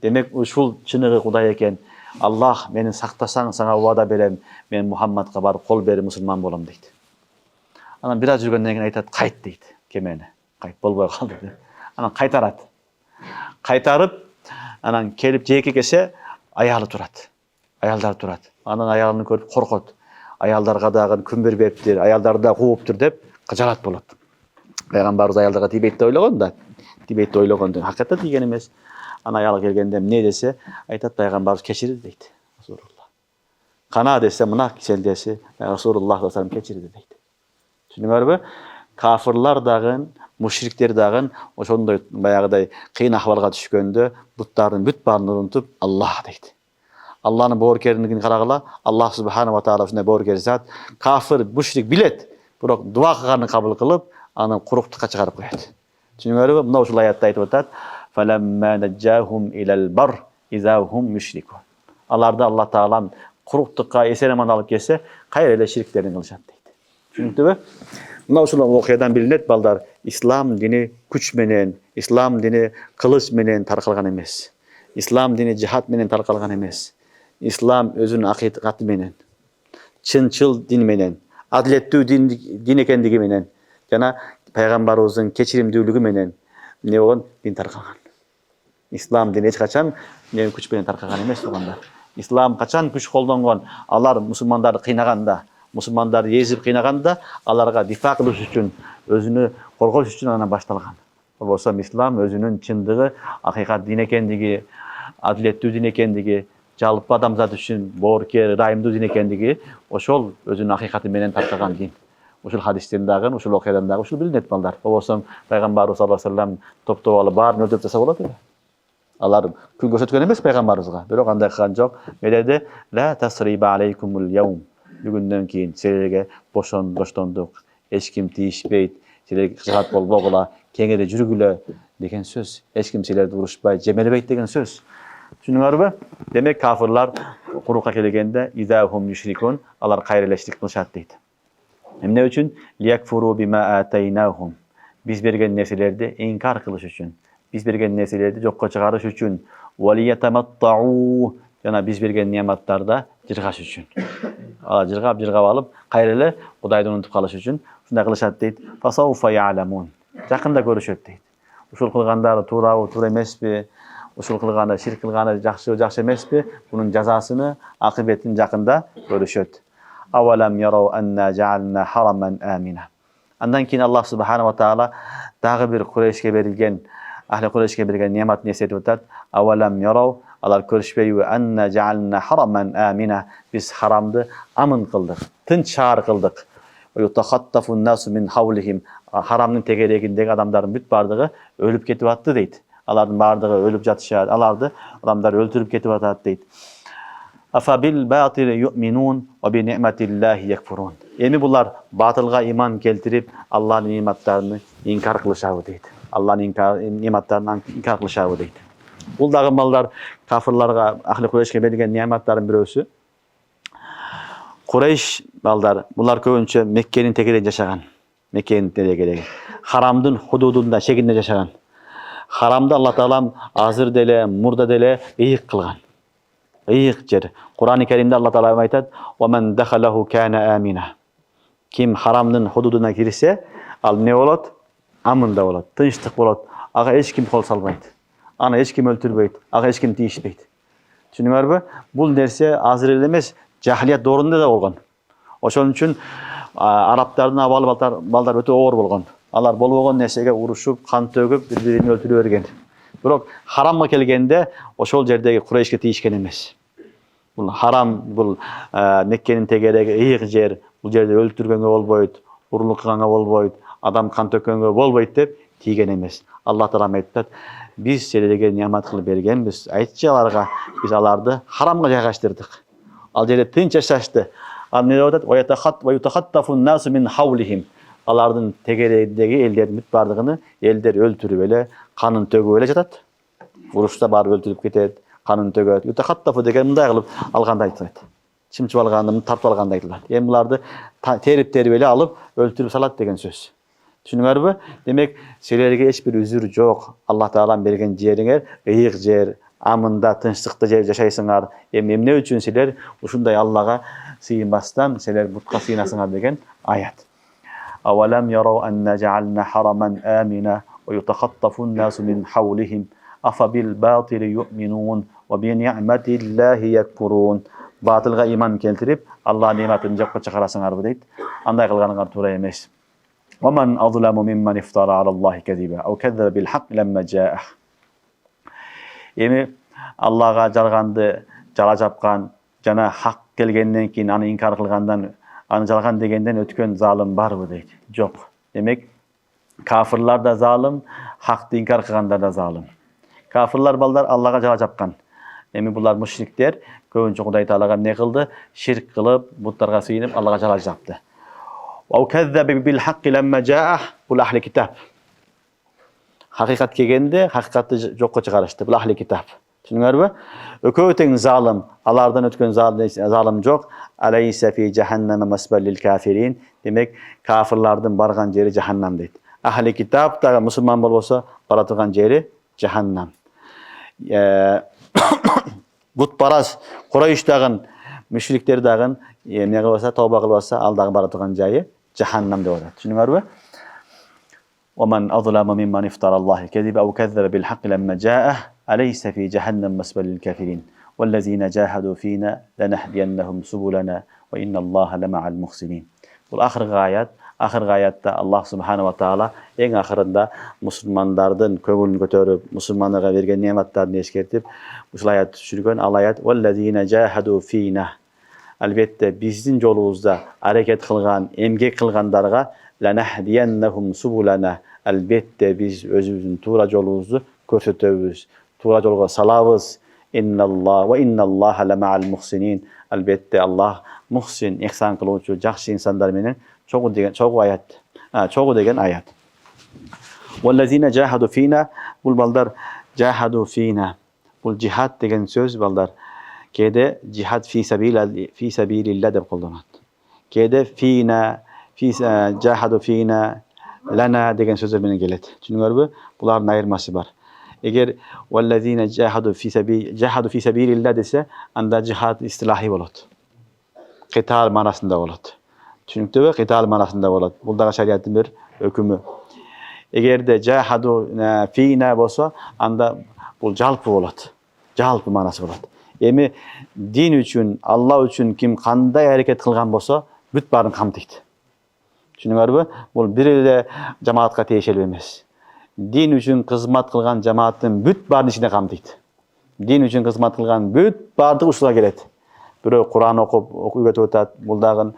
Демек ушул чыныгы Кудай экен. Аллах мени сактасаң сага убада берем. Мен Мухаммадка барып кол берип мусулман болом" дейт. Анан бир аз жүргөндөн кийин айтат: "Кайт" дейт кемени. Кайт болбой калды деп. Анан кайтарат. Кайтарып, анан келип жээкке келсе, аялы турат. Аялдар турат. Анан аялын көрүп коркот. Аялдарга дагы күн бербептир, аялдарды да кууптур деп кыжаат болот. Пайгамбарыбыз аялдарга тибейт деп ойлогон да. Тибейт деп ойлогон. Хакыйкатта тийген эмес. Ана аялы келгенде эмне десе, айтат пайгамбарыбыз кечирди дейт. Расулуллах. Кана десе, мына селдеси Расулуллах саллаллаху алейхи ва саллям кечирди дейт. Түшүнүңөрбү? Кафырлар дагы, мушриктер дагы ошондой баягыдай кыйын акыбалга түшкөндө буттардын бүт баарын унутуп Аллах дейт. Аллахнын боорукерлигин карагыла, Аллах субханаху ва таала ушундай боорукер зат. Кафир, мушрик билет, бирок дуа кылганын кабыл кылып, аны куруктукка чыгарып коет. Түшүнүңөрбү? Мына ушул аятта айтып атат: "Фаламма наджахум илал бар изахум мушрикун." Аларды Аллах таалам куруктукка эсен-аман алып келсе, кайра эле шириктерин кылышат дейт. Түшүнүктүбү? Мына ушул окуядан билинет балдар, ислам дини күч менен, ислам дини кылыч менен таркалган эмес. Ислам дини жихад менен таркалган эмес. Ислам өзүнүн акыйкаты менен, чынчыл дин менен, адилеттүү дин экендиги менен жана пайгамбарыбыздын кечиримдүүлүгү менен эмне болгон дин таркалган. Ислам дини эч качан күч менен таркалган эмес туугандар. Ислам качан күч колдонгон, алар мусулмандарды кыйнаганда, мусулмандарды езип кыйнаганда, аларга дифа кылыш үчүн, өзүнү коргош үчүн анан башталган. Болбосо ислам өзүнүн чындыгы, акыйкат дин экендиги, адилеттүү дин экендиги, жалпы адамзат үчүн боорукер, ырайымдуу дин экендиги ошол өзүнүн акыйкаты менен таркалган дин. Ушул хадистен дагы, ушул окуядан дагы ушул билинет балдар. Болбосо пайгамбарыбыз саллаллаху алейхи ва саллям топтоп алып баарын өлтүрүп тастаса болот эле. Алар күн көрсөткөн эмес пайгамбарыбызга, бирок андай кылган жок. Медеди: "Ла тасриба алейкумул яум." Бүгүндөн кийин силерге боштондук, эч ким тийишпейт, силерге кыжаат болбогула, кеңири жүргүлө деген сөз. Эч ким силерди урушпайт, жемелебейт деген сөз. Түшүнүңөрбү? Демек кафырлар курукка келгенде изахум мушрикун, алар кайра эле ширк кылышат дейт. Hem ne üçün? Liyekfuru bima ataynahum. Biz bergen nerselerdi inkar kılış üçün. Biz bergen nerselerdi jokka çıkarış üçün. Ve liyetamatta'u. Jana biz bergen nimetlarda jirgaş üçün. Jirgap alıp kayrele Kudaydı unutup kalış üçün. Şunda kılışat deyit. Fasawfa ya'lamun. Jakında görüşöt deyit. Uşul kılgandары tuura emespi? Uşul kılganda şirk kılganda jakşı emespi? Bunun cazasını, akıbetini jakında görüşöt. Avalam yaraw anna ja'alna haraman amina. Andan keyin Allah subhanahu wa taala dagı bir Kureyş'e berilgen, ahli Kureyş'e berilgen nimet neseti ötat. Avalam yaraw, alar körüşpeyi anna ja'alna haraman amina. Biz haramdı amın kıldık, tınç şahar kıldık. Ve yutakhattafun nasu min havlihim. Haramның tegeregindeki adamların büt bardığı ölüp ketip attı deydi. Alardın bardığı ölüp jatışat, alardı adamlar öldürüp ketip atat deydi. Afa bil batil yu'minun ve bi ni'metillahi yekfurun. Emi bular batılga iman keltirip Allah'ın nimetlerini inkar kılışabı deydi. Allah'ın nimetlerini inkar kılışabı deydi. Bul dagı mallar kafirlarga, ahli Kureyş'e berilgen nimetlerin birösü. Kureyş balдар, bular köpünçe Mekke'nin tekide yaşagan. Mekke'nin tekide. Haramdın hududunda, şekilde yaşagan. Haramda Allah Teala azır dele, murda dele ıyık kılgan. Iyık yer. Kur'an-ı Kerim'de Allah Teala aytat: "Ve dakhalahu kana amina." Kim haramdın hududuna girse, al ne olat? Amında olat, tınçlık olat. Ağa hiç kim kol salmaydı. Ana hiç kim öldürmeydi. Ağa hiç kim tiyişmeydi. Düşünüyor mu? Bu derse azır elemez, cahiliyet doğrunda da olgan. Oşun üçün Araplardan avalı balдар öte oğur bolgan. Alar bolbogon nesege uruşup, kan tögüp, birbirini öldürüp örgen. Biroq haramga kelgende oşol jerdegi Kureyşke tiyişken emes. Bu haram, bu Mekke'nin tegeregi ıyık jer, bu jerde öldürgenge bolboyt, uruluk kılganga bolboyt, adam kan tökgenge bolboyt dep tiygen emes. Allah Teala ayttat: "Biz selerge nimet kılıp bergenmiz. Aytçı alarga biz alardı haramga jaygaştırdık. Al jerde tınç yaşaştı. Al ne deyat? Ve yutakhattafun nasu min havlihim." Alardın tegeregindeki ellerin müt bardığını elder öldürüp ele, kanın tögüp ele jatat. Uruşta barıp öldürüp ketet, kanın tögöt. Yutakhattafu degen mınдай kılıp alganda aytılат. Çimçip alganda, tartıp alganda aytılат. Em bulardı terip ele alıp öldürüp salat degen söz. Düşünüңөрбү? Demek selerge hiçbir üzür jok. Allah Teala'nın bergen jeriңer ıyık jer, amında, tınçlıkta yaşaysыңар. Em ne üçün seler uşunday Allah'a sığınbastan seler butqa sığınasыңар degen ayat. Avalam yaraw anna ja'alna haraman amina ve yutakhattafun nasu min havlihim. Afa bil batil yu'minun ve bi ni'metillahi yekfurun. Batılga iman keltirip Allah'ın nimetini jokka çıkarasыңар deyit. Anday kılganыңар tuura emes. وَمَنْ أَظْلَمُ مِمَّنْ اِفْتَرَى عَلَى اللّٰهِ كَذِبًا اَوْ كَذَّبَ بِالْحَقِّ لَمَّا جَاءَهُ. Emi Allah'a jargandı, jala japkan, jana hak kelgenden keyin anı inkar kılgandan, anı jalgan degenden ötkön zalim barбы deydi. Jok. Demek kafirlar da zalim, haktı inkar kılganlar da zalim. Kafirlar balдар Allah'a jala japkan. Emi bular müşrikler köpünçe Hudaý Taalaga ne kıldı? Şirk kılıp, butlarga sığınıp Allah'a jala japtı. Ve kezzebe bil hakki lemma ca'ah. Bu ahli kitap. Hakikat kelgende hakikatni jokka çıkarıştı. Bu ahli kitap. Düşünüңөрбү? Ököteň zalim, alardan ötkön zalim jok. Aleyse fi cehenneme masbel lil kafirin. Demek kafirlardan bargan jeri cehennem deydi. Ahli kitap da musulman bolsa baratılgan jeri cehennem. Butparas Kureyş dagın, müşrikler dagın ne kılsa, tövbe kılsa aldağı baratılgan jayı cehennem deydi. Düşünüңөрбү? وَمَنْ أَظْلَمَ مِمَّنْ اِفْتَرَى اللّٰهِ الْكَذِبَ اَوْ كَذَّبَ بِالْحَقِّ لَمَّا جَاءَهُ أَلَيْسَ فِي جَهَنَّمَ مَثْوًى لِلْكَافِرِينَ وَالَّذِينَ جَاهَدُوا فِينَا لَنَهْدِيَنَّهُمْ سُبُلَنَا وَإِنَّ اللّٰهَ لَمَعَ الْمُحْسِنِينَ. Bu ahir ayette Allah Subhanahu wa Taala en ahirinde Müslümanlardan köngülünü götürüp, Müslümanlara vergen nimetlerini eskertip, bu ayet düşürgen ayet وَالَّذِينَ جَاهَدُوا فِينَا. Elbette bizim yolumuzda hareket kılgan, emgek kılganlarga لَنَهْدِيَنَّهُمْ سُبُلَنَا. Elbette biz özümüzün tuğra yolumuzu körsetebüz. Tuğra yolga salabız. İnnallah ve innallaha lema'al muhsinin. Elbette Allah muhsin, ihsan kıluvçu, jakşı insanlar menen çoğu degen ayat. Vellezine cahadu fina. Bul baldar cahadu fina. Bul cihad degen söz baldar. Kede cihad fi sabilillah deb kollanat. Kede fina cahadu fina lana degan sözler menен kelет. Түшүндүңөрбү? Булардын айырмасы бар. Эгер валлазина жахаду фи сабилилlah десе, анда жихад истилахи болот. Китал манасында болот. Түшүнүктүүбү? Китал манасында болот. Бул дагы шариаттын бир өкүмү. Эгерде жахаду фина болсо, анда бул жалпы болот. Жалпы манасы болот. Эми дин үчүн, Алла үчүн ким кандай аракет кылган болсо, бүт баарын камтыйт. Түшүнүңөрбү? Бул бир эле жамаатка тиешелүү эмес. Дин үчүн кызмат кылган жамааттын бүт баарын ичине камтыйт. Дин үчүн кызмат кылган бүт баардыгы ушуга келет. Бирөө Кур'ан окуп, үйрөтүп атат, бул дагы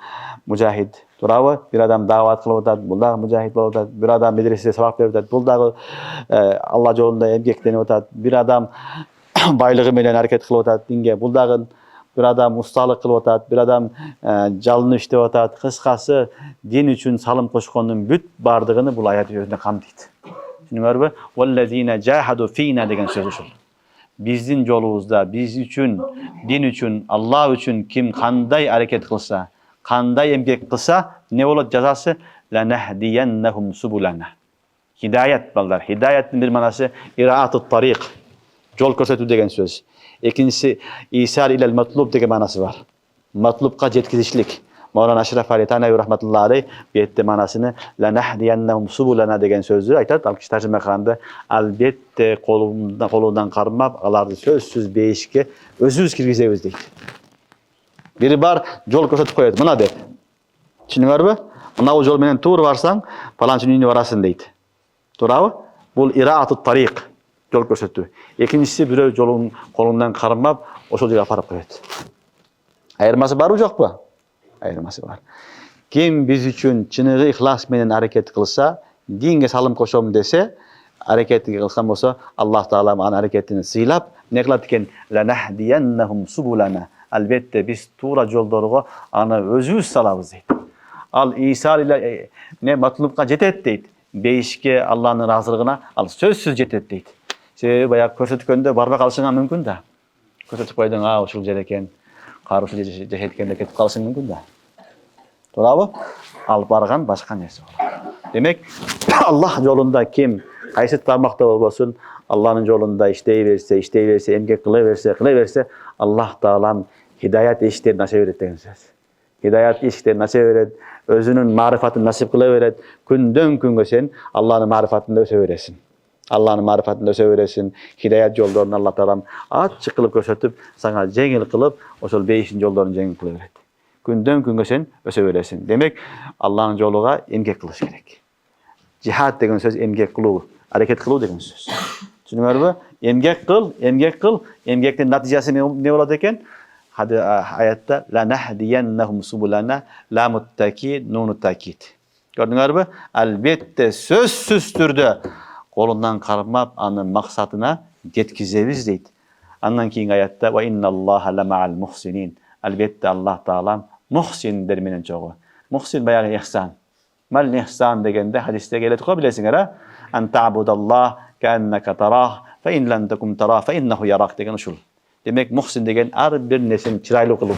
мужахид. Туурабы? Бир адам дават кылып атат, бул дагы мужахид болуп атат. Бир адам медреседе сабак берип атат, бул дагы Алла жолунда эмгектенип атат. Бир адам байлыгы менен аракет кылып атат динге, бул дагы бир адам усталык кылып атат, бир адам жалынып иштеп атат. Кыскасы, дин үчүн салым кошкондун бүт баардыгын бул аят өзүнө камтыйт. Түшүнүңөрбү? Валлазина жахаду фина деген сөз ушул. Биздин жолубузда, биз үчүн, дин үчүн, Алла үчүн ким кандай аракет кылса, кандай эмгек кылса, не болот жазасы? Ланахдияннахум субулана. Хидаят балдар. Хидаяттын бир манасы ираатут тарик. Жол көрсөтүү деген сөз. Экинчиси исар илал матлуб деген манасы бар. Матлубка жеткизишлик. Мавлана Ашраф Ali Tanavi rahmatullohi alayh bu yerda manasini lanahdiyannahum subulana degan so'zni aytadi. Al kishi tarjima qilganda albatta qo'lidan qarmab, ularni so'zsiz beyishga o'zimiz kirgizamiz deydi. Biri bar yo'l ko'rsatib qo'yadi, mana deb. Tushundingizmi? Mana bu yo'l bilan to'g'ri borsang, falonchi uyga borasan deydi. To'g'rimi? Bu iraatut tariq, yo'l ko'rsatuv. Ikkinchisi birov yo'lun qo'lidan qarmab, o'sha yerga olib qo'yadi. Ayirmasi bor yo'qmi? Ayırması var. Kim biz üçün çınığı ihlas menen hareket kılsa, dinge salım koşum dese, hareketi kılsam olsa Allah Teala ana hareketini sıylap ne kılatken lanahdiyannahum subulana. Elbette biz tuğra yoldoruğa ana özümüz salabız deydi. Al İsa ile ne matlubka cetet deydi. Beyişke Allah'ın razılığına al sözsüz cetet deydi. İşte bayağı körsetükönde barba kalışına mümkün de. Körsetip koydun ha uşul jereken. Karışı cehetkende ketip kalışın mümkün de. Doğru alıp bargan başka nesi olur. Demek Allah yolunda kim kayset parmakta olsun, Allah'ın yolunda işleyiverse, emgek kılıverse, Allah Teala'nın hidayet işleri nasip eder деген söz. Hidayet işleri nasip eder, özünün marifatını nasip kılıverir. Günden günge sen Allah'ın marifatında öseveresin. Allah'ın marifatında öseveresin. Hidayet yollarını Allah Teala'm açık kılıp gösterip, sana cengil kılıp, o sol beyişin yollarını cengil kılıverir. Günden günge sen öseveresin. Demek Allah'ın yoluğa emgek kılış gerek. Cihad деген söz emgek kılığı, hareket kılığı деген söz. Düşünüyorsunuz mu? Emgek kıl. Emgekten neticesi ne oladı eken? Hadi ayette la nahdiyannahum subulana la muttaki nunu takit. Gördünüz mü? Elbette sözsüz türde kolundan karmap anın maksatına yetkizeriz deydi. Andan keyin ayette ve innallaha la ma'al muhsinin. Elbette Allah Teala muhsin derminin çoğu. Muhsin bayağı ihsan. Mal ihsan degende hadiste geledik bilesin ara. En ta'budallah keenneke tarah fe in len tekum tarah fe innehu yarak degen uşul. Demek muhsin degen her bir nesin çıraylı kılı.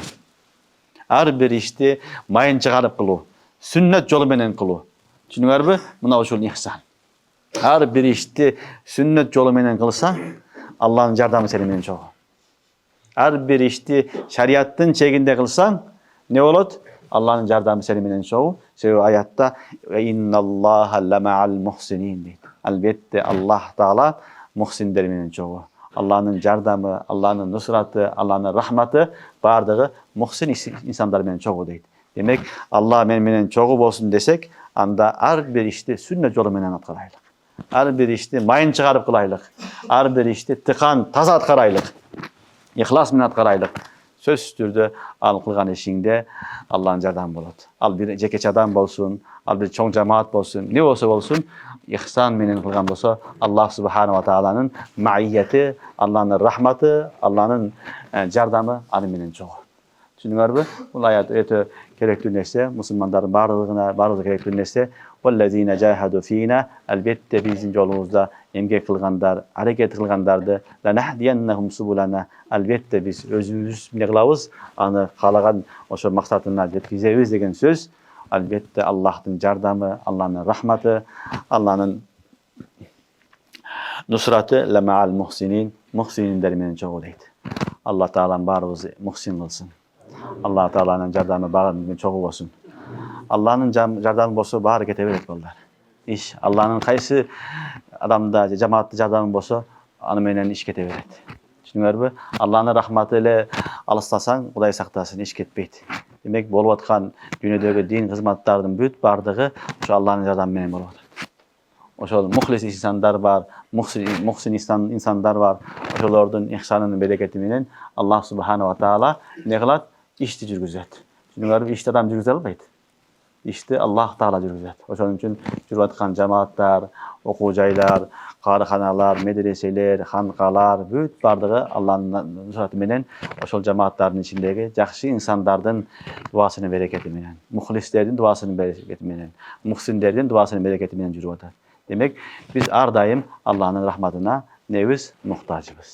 Her bir işte mayın çıkarıp kılı. Sünnet yolu menen kılı. Düşünüyor mu? Buna uşul ihsan. Her bir işte sünnet yolu menen kılsa Allah'ın yardımı seliminin çoğu. Her bir işte şeriatın çekinde kılsan ne olur? Allah'ın yardımı seliminin çoğu. Şu ayette ve innallaha lema'al muhsinin deydi. Elbette Allah Teala muhsin deriminin çoğu. Allah'ın yardımı, Allah'ın nusratı, Allah'ın rahmeti bardığı muhsin insanlar menen çoğu deydi. Demek Allah menen çoğu olsun desek, anda her bir işte sünnet yolu menen atkaraylık. Her bir işte mayın çıkarıp kılaylık. Her bir işte tıkan, taza atkaraylık. İhlas menen atkaraylık. Söz türde al kılgan işinde Allah'ın yardımı болады. Al bir cekeç adam olsun, al bir çoğun cemaat olsun, ne olsa olsun, ihsan menen kılgan olsa Allah Subhanahu ve Taala'nın maiyeti, Allah'ın rahmeti, Allah'ın yardımı anı menen çoğu. Düşünüyor mu? Bu ayet öte gerekli neyse, Müslümanların bağlılığı gerekli neyse, وَالَّذ۪ينَ جَاهَدُوا ف۪ينَا Elbette bizim yolumuzda emgek kılgandar, hareket kılgandardı. لَنَحْدِيَنَّهُمْ سُبُلَنَا Elbette biz özümüz ne kılavuz, anı kalagan o maksatına yetkizeriz degen söz. Albatta Allohning yordami, Allohning rahmati, Allohning nusrati la ma'al muhsinin. Muhsinlar bilan cho'g' bo'laydi. Alloh taolam barimizni muhsin qilsin. Alloh taolaning yordami barimiz cho'g' bo'lsin. Allohning yordami bo'lsa bari ketaveradi bo'llar. Ish Allohning qaysi odamda jamoatda yordami bo'lsa, ana menen ish ketaveradi. Tushundinglarmi? Allohning rahmati ila alstasang, Xudoy saqlasin, ish ketmaydi. Demak, bo'layotgan dunyodagi din xizmatlarining büt bardig'i o'sha Allohning yordami bilan bo'lyapti. O'sha muxlis insonlar bor, muhsin insonlar bor. O'shalarning ihsonining berekati bilan Alloh subhanahu va taolo ne qiladi? Ishni yurgizadi. Tushundinglarmi? Ishni odam yurgiza olmaydi. İşte Allah Teala yürüzet. Onun için yürütken cemaatler, okul joylar, qarixonalar, medreseler, xanqalar, büyük bardığı Allah'ın nusrati bilen oşol cemaatlerin içindeki yaxshi insanlardan duasını bereketi bilen, muxlislerden duasını bereketi bilen, muhsinlerden duasını bereketi bilen yürütür. Demek biz her daim Allah'ın rahmetine neviz muhtacımız.